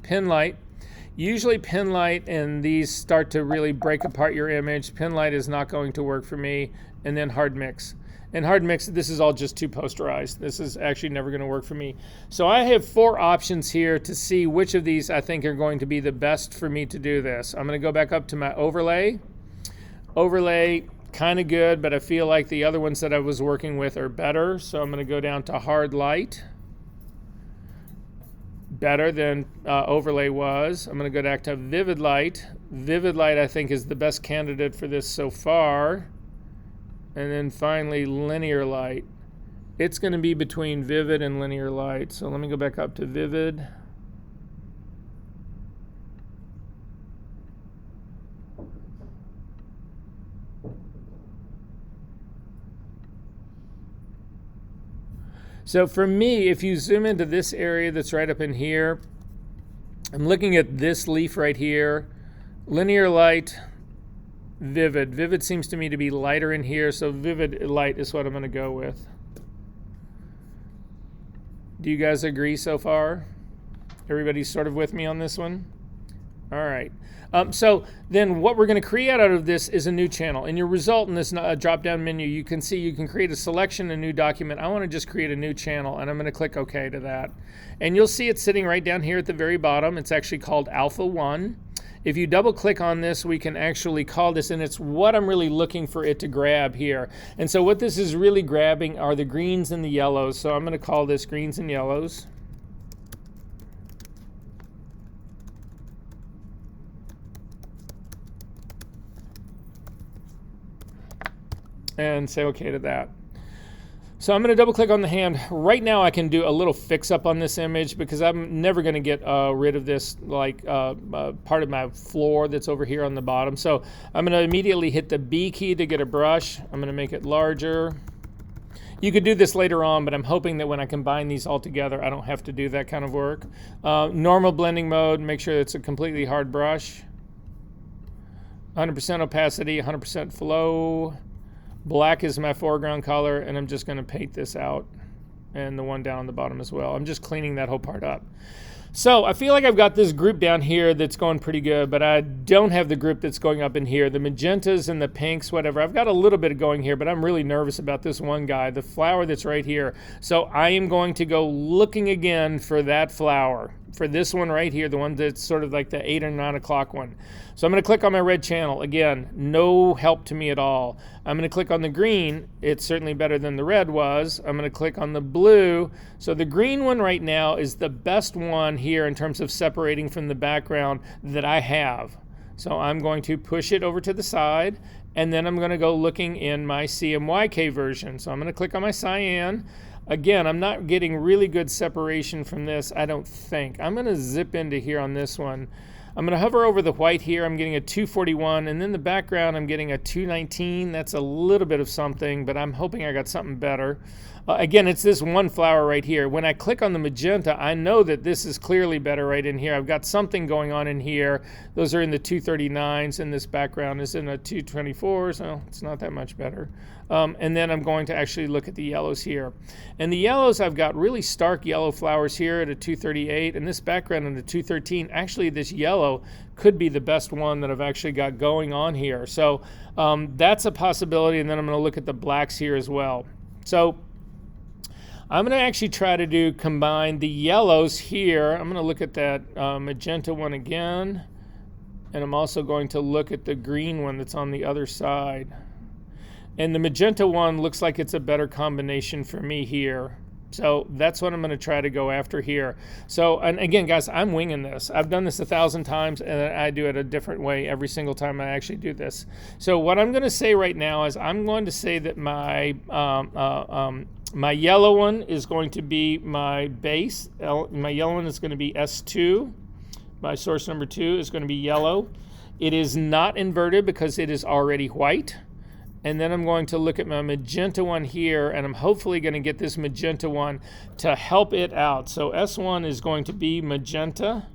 Pin light. Usually pin light and these start to really break apart your image. Pin light is not going to work for me. And then hard mix. And hard mix, this is all just too posterized. This is actually never going to work for me. So I have 4 options here to see which of these I think are going to be the best for me to do this. I'm going to go back up to my overlay. Overlay, kind of good, but I feel like the other ones that I was working with are better. So I'm going to go down to hard light. Better than overlay was. I'm going to go back to vivid light. Vivid light I think is the best candidate for this so far. And then finally, linear light. It's going to be between vivid and linear light. So let me go back up to vivid. So for me, if you zoom into this area that's right up in here, I'm looking at this leaf right here. Linear light. Vivid. Vivid seems to me to be lighter in here, so vivid light is what I'm going to go with. Do you guys agree so far? Everybody's sort of with me on this one? All right. So then what we're going to create out of this is a new channel. In your result in this drop-down menu, you can see you can create a selection, a new document. I want to just create a new channel, and I'm going to click OK to that. And you'll see it sitting right down here at the very bottom. It's actually called Alpha 1. If you double click on this, we can actually call this, and it's what I'm really looking for it to grab here. And so what this is really grabbing are the greens and the yellows. So I'm going to call this greens and yellows. And say OK to that. So I'm going to double click on the hand. Right now I can do a little fix up on this image because I'm never going to get rid of this like part of my floor that's over here on the bottom. So I'm going to immediately hit the B key to get a brush. I'm going to make it larger. You could do this later on, but I'm hoping that when I combine these all together, I don't have to do that kind of work. Normal blending mode, make sure it's a completely hard brush. 100% opacity, 100% flow. Black is my foreground color, and I'm just going to paint this out, and the one down on the bottom as well. I'm just cleaning that whole part up. So I feel like I've got this group down here that's going pretty good, but I don't have the group that's going up in here. The magentas and the pinks, whatever. I've got a little bit of going here, but I'm really nervous about this one guy, the flower that's right here. So I am going to go looking again for that flower, for this one right here, the one that's sort of like the 8 or 9 o'clock one. So I'm going to click on my red channel. Again, no help to me at all. I'm going to click on the green. It's certainly better than the red was. I'm going to click on the blue. So the green one right now is the best one here in terms of separating from the background that I have. So I'm going to push it over to the side, and then I'm going to go looking in my CMYK version. So I'm going to click on my cyan. Again, I'm not getting really good separation from this, I don't think. I'm going to zip into here on this one. I'm going to hover over the white here. I'm getting a 241, and then the background I'm getting a 219. That's a little bit of something, but I'm hoping I got something better. Again, it's this one flower right here. When I click on the magenta, I know that this is clearly better right in here. I've got something going on in here. Those are in the 239s, and this background is in a 224, so it's not that much better. And then I'm going to actually look at the yellows here. And the yellows, I've got really stark yellow flowers here at a 238, and this background in the 213. Actually, this yellow could be the best one that I've actually got going on here. So that's a possibility, and then I'm going to look at the blacks here as well. So I'm going to actually try to combine the yellows here. I'm going to look at that magenta one again, and I'm also going to look at the green one that's on the other side. And the magenta one looks like it's a better combination for me here. So that's what I'm going to try to go after here. So, and again, guys, I'm winging this. I've done this 1,000 times, and I do it a different way every single time I actually do this. So what I'm going to say right now is I'm going to say that my my yellow one is going to be my base. My yellow one is going to be S2. My source number 2 is going to be yellow. It is not inverted because it is already white. And then I'm going to look at my magenta one here, and I'm hopefully going to get this magenta one to help it out. So S1 is going to be magenta.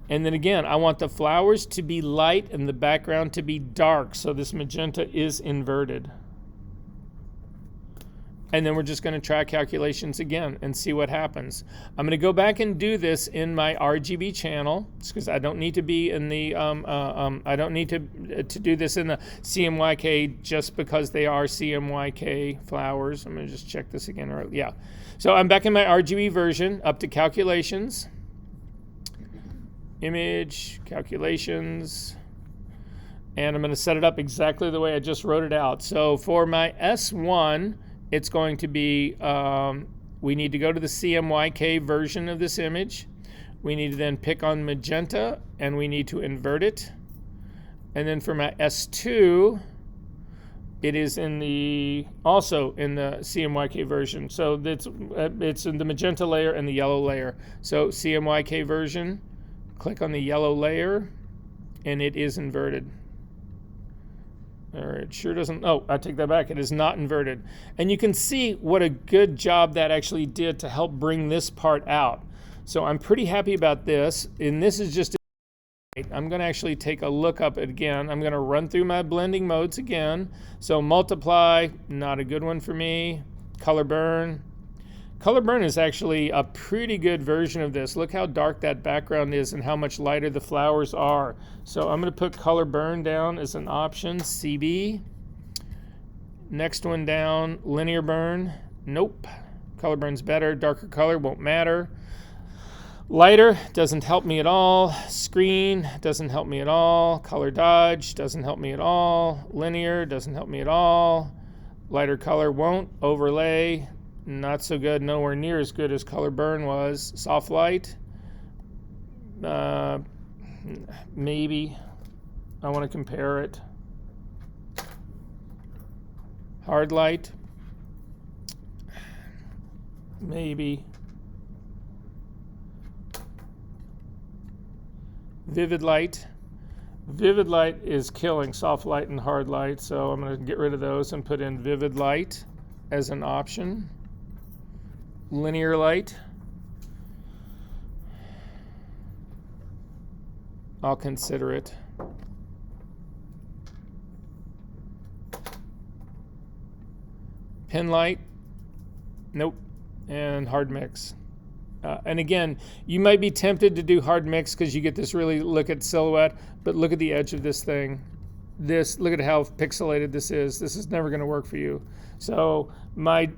And then again, I want the flowers to be light and the background to be dark. So this magenta is inverted. And then we're just going to try calculations again and see what happens. I'm going to go back and do this in my RGB channel because I don't need to be in the I don't need to do this in the CMYK just because they are CMYK flowers. I'm going to just check this again. Yeah. So I'm back in my RGB version, up to calculations, image, calculations, and I'm going to set it up exactly the way I just wrote it out. So for my S1, it's going to be, we need to go to the CMYK version of this image. We need to then pick on magenta, and we need to invert it. And then for my S2, it is also in the CMYK version. So it's in the magenta layer and the yellow layer. So CMYK version, click on the yellow layer, and it is inverted. Or it sure doesn't, oh, I take that back. It is not inverted. And you can see what a good job that actually did to help bring this part out. So I'm pretty happy about this. And this is just, I'm going to actually take a look up again. I'm going to run through my blending modes again. So multiply, not a good one for me. Color burn. Color burn is actually a pretty good version of this. Look how dark that background is and how much lighter the flowers are. So I'm going to put color burn down as an option, CB. Next one down, linear burn. Nope. Color burn's better. Darker color won't matter. Lighter doesn't help me at all. Screen doesn't help me at all. Color dodge doesn't help me at all. Linear doesn't help me at all. Lighter color won't. Overlay, not so good. Nowhere near as good as color burn was. Soft light, maybe. I want to compare it. Hard light, maybe. Vivid light. Vivid light is killing soft light and hard light, so I'm going to get rid of those and put in vivid light as an option. Linear light. I'll consider it. Pin light. Nope. And hard mix. And again, you might be tempted to do hard mix because you get this really look at silhouette, but look at the edge of this thing. Look at how pixelated this is. This is never going to work for you. So my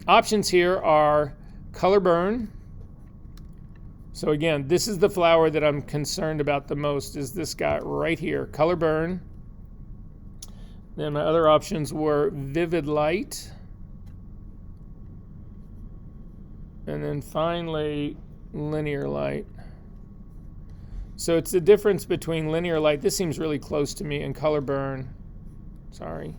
options here are color burn. So again, this is the flower that I'm concerned about the most, is this guy right here, color burn. Then my other options were vivid light. And then finally, linear light. So it's the difference between linear light, this seems really close to me, and color burn. Sorry.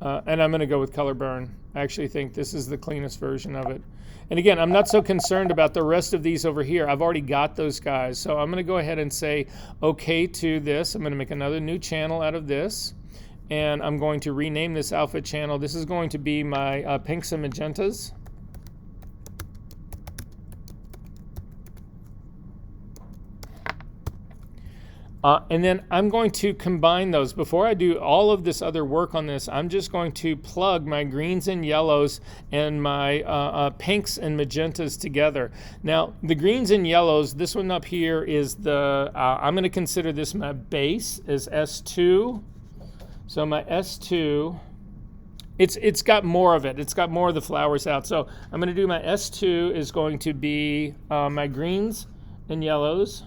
And I'm going to go with color burn. I actually think this is the cleanest version of it. And again, I'm not so concerned about the rest of these over here. I've already got those guys. So I'm going to go ahead and say okay to this. I'm going to make another new channel out of this. And I'm going to rename this alpha channel. This is going to be my pinks and magentas. And then I'm going to combine those. Before I do all of this other work on this, I'm just going to plug my greens and yellows and my pinks and magentas together. Now, the greens and yellows, this one up here is the, I'm going to consider this my base as S2. So my S2, it's got more of it. It's got more of the flowers out. So I'm going to do my S2 is going to be my greens and yellows.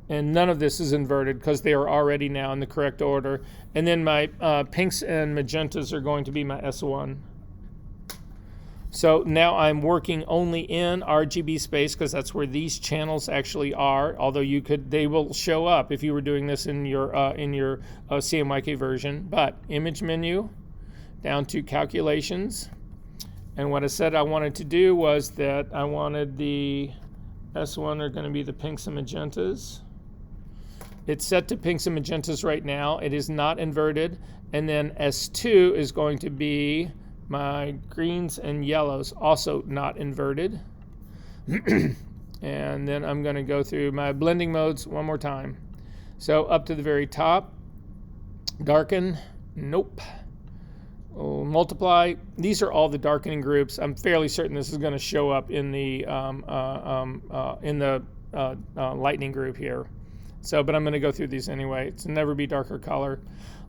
And none of this is inverted because they are already now in the correct order. And then my pinks and magentas are going to be my S1. So now I'm working only in RGB space because that's where these channels actually are. Although they will show up if you were doing this in your CMYK version. But image menu, down to calculations. And what I said I wanted to do was that I wanted the S1 are going to be the pinks and magentas. It's set to pinks and magentas right now. It is not inverted. And then S2 is going to be my greens and yellows, also not inverted. And then I'm going to go through my blending modes one more time. So up to the very top, darken, nope. Multiply. These are all the darkening groups. I'm fairly certain this is going to show up in the lightning group here. So, but I'm going to go through these anyway. It's never be darker color.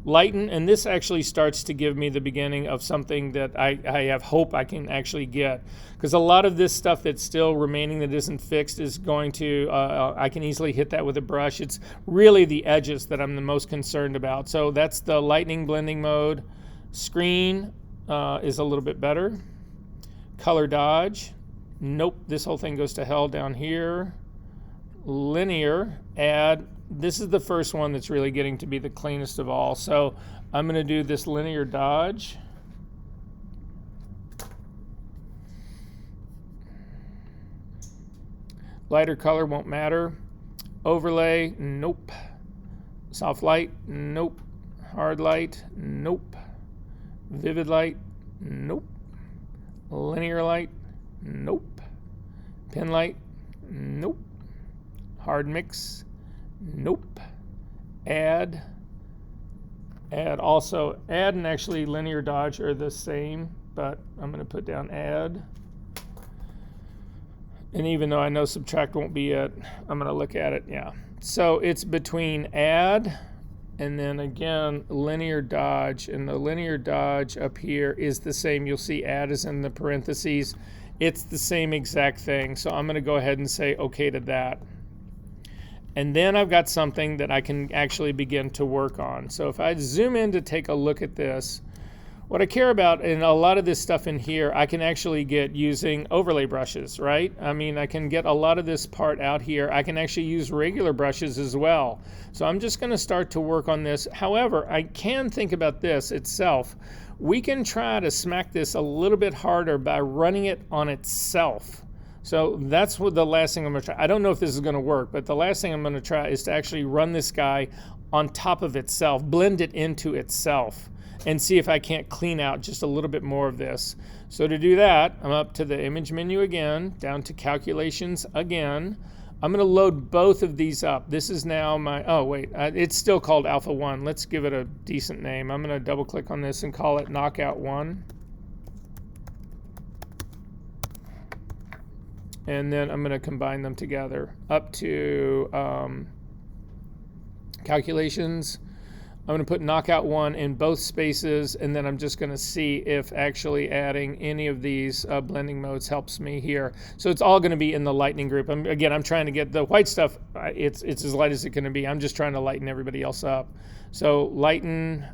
Lighten, and this actually starts to give me the beginning of something that I have hope I can actually get. Because a lot of this stuff that's still remaining that isn't fixed is going to, I can easily hit that with a brush. It's really the edges that I'm the most concerned about. So that's the lightning blending mode. Screen is a little bit better. Color dodge, nope, this whole thing goes to hell down here. Linear, add, this is the first one that's really getting to be the cleanest of all. So I'm going to do this linear dodge. Lighter color won't matter. Overlay, nope. Soft light, nope. Hard light, nope. Vivid light, nope. Linear light, nope. Pin light, nope. Hard mix, nope. Add also, add and actually linear dodge are the same, but I'm going to put down add. And even though I know subtract won't be it, I'm going to look at it, yeah. So it's between add and then again linear dodge, and the linear dodge up here is the same. You'll see add is in the parentheses. It's the same exact thing. So I'm going to go ahead and say okay to that. And then I've got something that I can actually begin to work on. So if I zoom in to take a look at this, what I care about in a lot of this stuff in here, I can actually get using overlay brushes, right? I mean, I can get a lot of this part out here. I can actually use regular brushes as well. So I'm just going to start to work on this. However, I can think about this itself. We can try to smack this a little bit harder by running it on itself. So that's what the last thing I'm going to try. I don't know if this is going to work, but the last thing I'm going to try is to actually run this guy on top of itself, blend it into itself, and see if I can't clean out just a little bit more of this. So to do that, I'm up to the image menu again, down to calculations again. I'm going to load both of these up. This is now my, oh wait, it's still called Alpha 1. Let's give it a decent name. I'm going to double click on this and call it Knockout 1. And then I'm going to combine them together up to calculations. I'm going to put Knockout 1 in both spaces, and then I'm just going to see if actually adding any of these blending modes helps me here. So it's all going to be in the lightning group. Again, I'm trying to get the white stuff, it's as light as it can be. I'm just trying to lighten everybody else up. So lighten,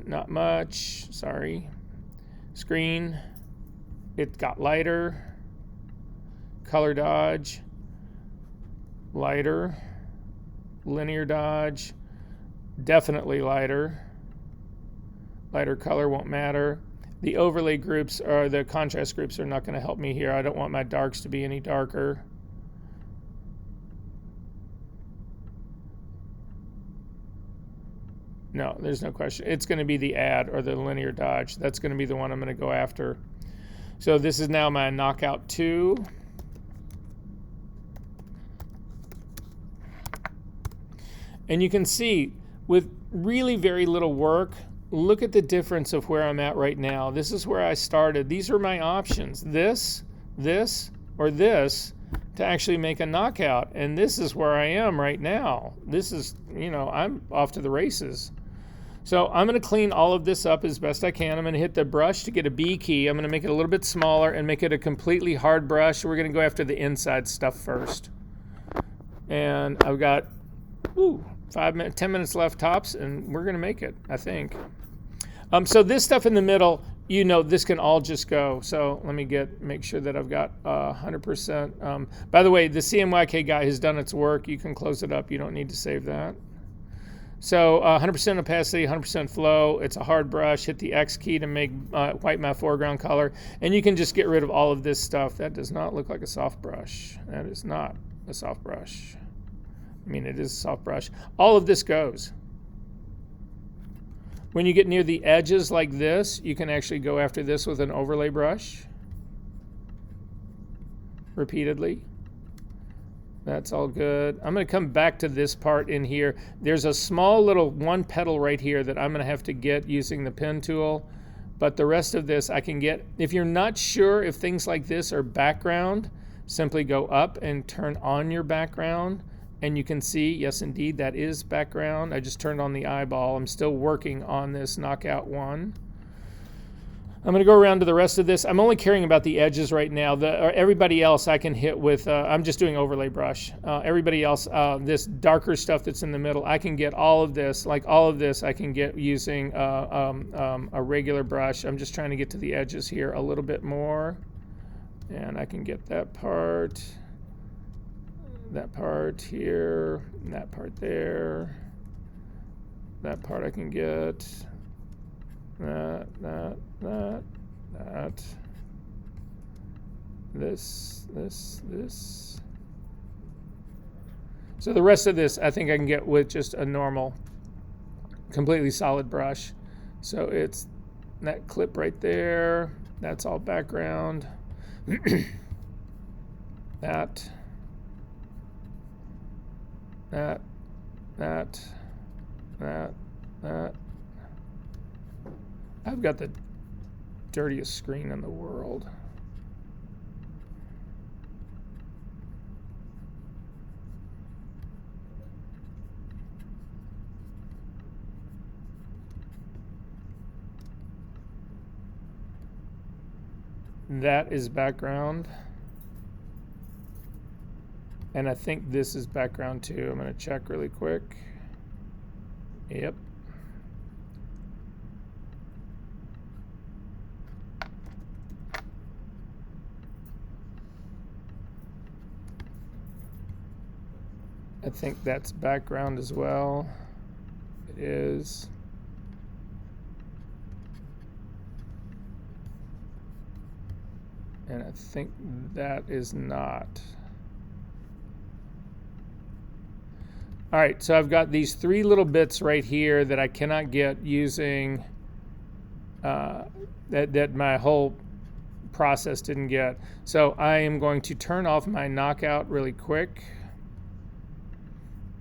not much, sorry. Screen, it got lighter. Color dodge, lighter. Linear dodge, definitely lighter. Lighter color won't matter. The overlay groups or the contrast groups are not going to help me here. I don't want my darks to be any darker. No, there's no question. It's going to be the add or the linear dodge. That's going to be the one I'm going to go after. So this is now my knockout 2. And you can see with really very little work, look at the difference of where I'm at right now. This is where I started. These are my options. This, or this to actually make a knockout. And this is where I am right now. This is, you know, I'm off to the races. So I'm going to clean all of this up as best I can. I'm going to hit the brush to get a B key. I'm going to make it a little bit smaller and make it a completely hard brush. We're going to go after the inside stuff first. And I've got 10 minutes left tops, and we're going to make it, I think. So this stuff in the middle, you know, this can all just go. So let me make sure that I've got 100%. By the way, the CMYK guy has done its work. You can close it up. You don't need to save that. So 100% opacity, 100% flow. It's a hard brush. Hit the X key to make white my foreground color. And you can just get rid of all of this stuff. That does not look like a soft brush. That is not a soft brush. I mean, it is a soft brush. All of this goes. When you get near the edges like this, you can actually go after this with an overlay brush repeatedly. That's all good. I'm going to come back to this part in here. There's a small little one petal right here that I'm going to have to get using the pen tool. But the rest of this I can get. If you're not sure if things like this are background, simply go up and turn on your background. And you can see, yes, indeed, that is background. I just turned on the eyeball. I'm still working on this knockout 1. I'm going to go around to the rest of this. I'm only caring about the edges right now. Everybody else I can hit with, I'm just doing overlay brush. Everybody else, this darker stuff that's in the middle, I can get all of this, like all of this, I can get using a regular brush. I'm just trying to get to the edges here a little bit more. And I can get that part here, and that part there. That part I can get. That. This. So the rest of this I think I can get with just a normal, completely solid brush. So it's that clip right there. That's all background. That. I've got the dirtiest screen in the world. That is background. And I think this is background too. I'm going to check really quick. Yep. I think that's background as well. It is. And I think that is not. All right, so I've got these 3 little bits right here that I cannot get using, that my whole process didn't get. So I am going to turn off my knockout really quick.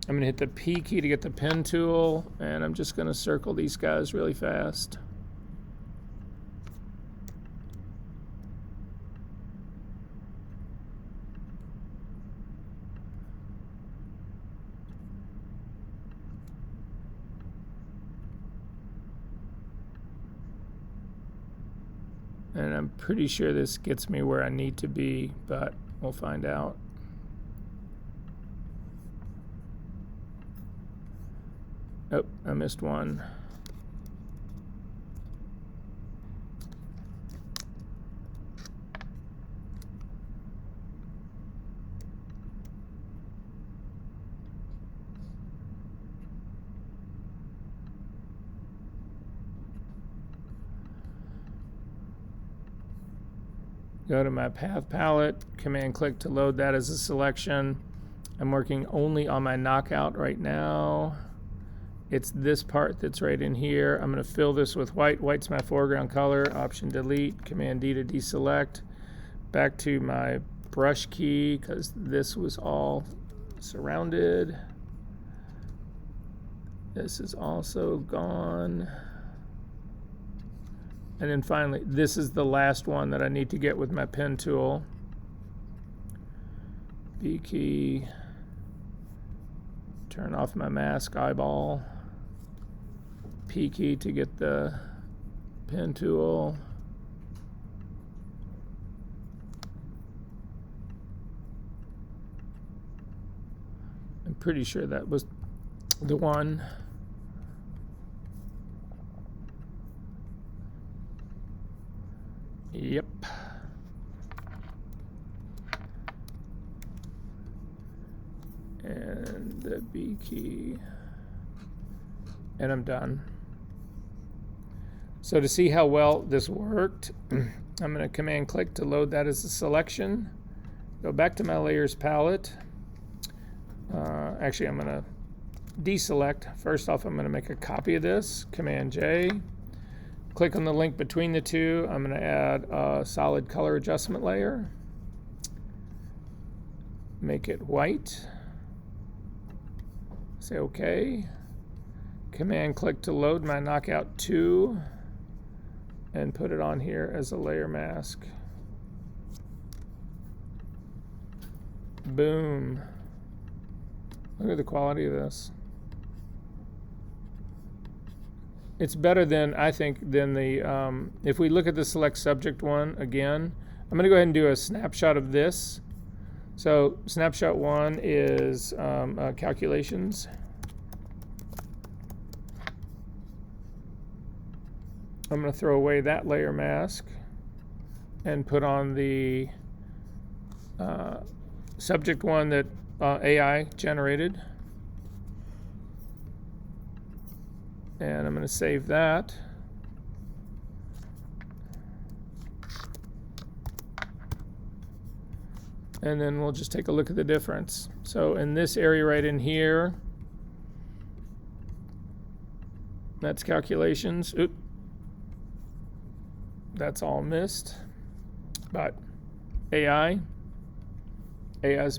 I'm going to hit the P key to get the pen tool, and I'm just going to circle these guys really fast. And I'm pretty sure this gets me where I need to be, but we'll find out. Oh, I missed one. Go to my path palette, command click to load that as a selection. I'm working only on my knockout right now. It's this part that's right in here. I'm going to fill this with white. White's my foreground color. Option delete, command D to deselect. Back to my brush key because this was all surrounded. This is also gone. And then finally, this is the last one that I need to get with my pen tool. B key. Turn off my mask eyeball. P key to get the pen tool. I'm pretty sure that was the one. Yep. And the B key. And I'm done. So to see how well this worked, I'm going to command click to load that as a selection. Go back to my layers palette. Actually, I'm going to deselect. First off, I'm going to make a copy of this. Command J. Click on the link between the two. I'm going to add a solid color adjustment layer. Make it white. Say OK. Command click to load my knockout 2 and put it on here as a layer mask. Boom. Look at the quality of this. It's better than, I think, than the, if we look at the select subject one again, I'm going to go ahead and do a snapshot of this. So snapshot 1 is calculations. I'm going to throw away that layer mask and put on the subject one that AI generated. And I'm going to save that. And then we'll just take a look at the difference. So in this area right in here, that's calculations. Oop. That's all missed. But AI's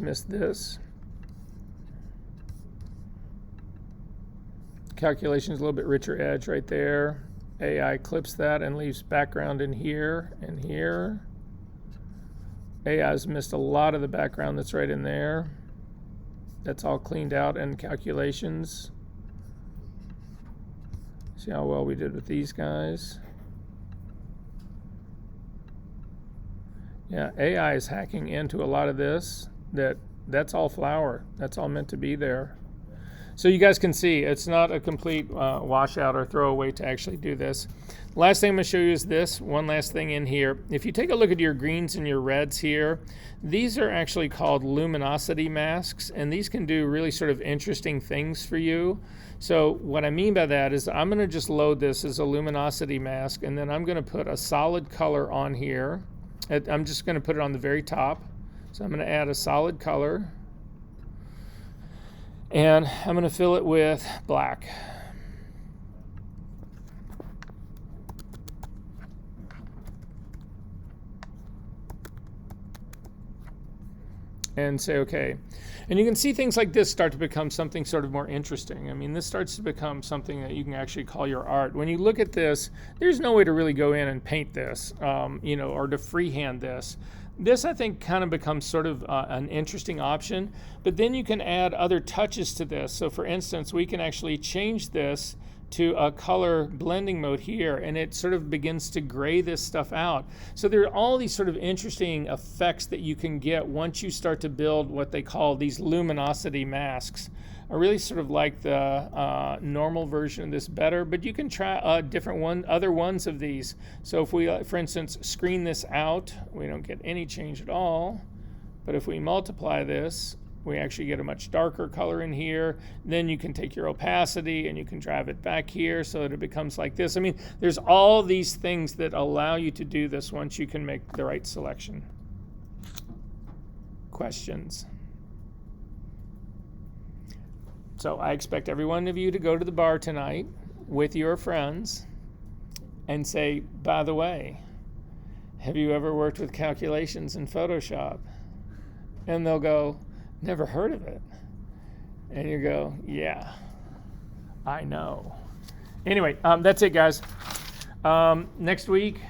missed this. Calculations a little bit richer edge right there. AI clips that and leaves background in here and here. AI's missed a lot of the background that's right in there. That's all cleaned out in calculations. See how well we did with these guys. Yeah, AI is hacking into a lot of this. That's all flour. That's all meant to be there. So you guys can see it's not a complete washout or throwaway to actually do this. Last thing I'm going to show you is this. One last thing in here. If you take a look at your greens and your reds here, these are actually called luminosity masks, and these can do really sort of interesting things for you. So what I mean by that is I'm going to just load this as a luminosity mask, and then I'm going to put a solid color on here. I'm just going to put it on the very top. So I'm going to add a solid color. And I'm going to fill it with black. And say OK. And you can see things like this start to become something sort of more interesting. I mean, this starts to become something that you can actually call your art. When you look at this, there's no way to really go in and paint this, you know, or to freehand this. This, I think, kind of becomes sort of an interesting option, but then you can add other touches to this. So for instance, we can actually change this to a color blending mode here, and it sort of begins to gray this stuff out. So there are all these sort of interesting effects that you can get once you start to build what they call these luminosity masks. I really sort of like the normal version of this better, but you can try other ones of these. So if we, for instance, screen this out, we don't get any change at all. But if we multiply this, We actually get a much darker color in here. Then you can take your opacity and you can drive it back here so that it becomes like this. I mean, there's all these things that allow you to do this once you can make the right selection. Questions? So I expect every one of you to go to the bar tonight with your friends and say, by the way, have you ever worked with calculations in Photoshop? And they'll go, never heard of it. And you go, yeah, I know. Anyway, that's it, guys. Next week,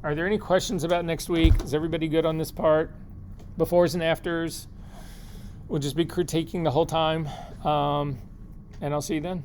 are there any questions about next week? Is everybody good on this part? Befores and afters. We'll just be critiquing the whole time. And I'll see you then.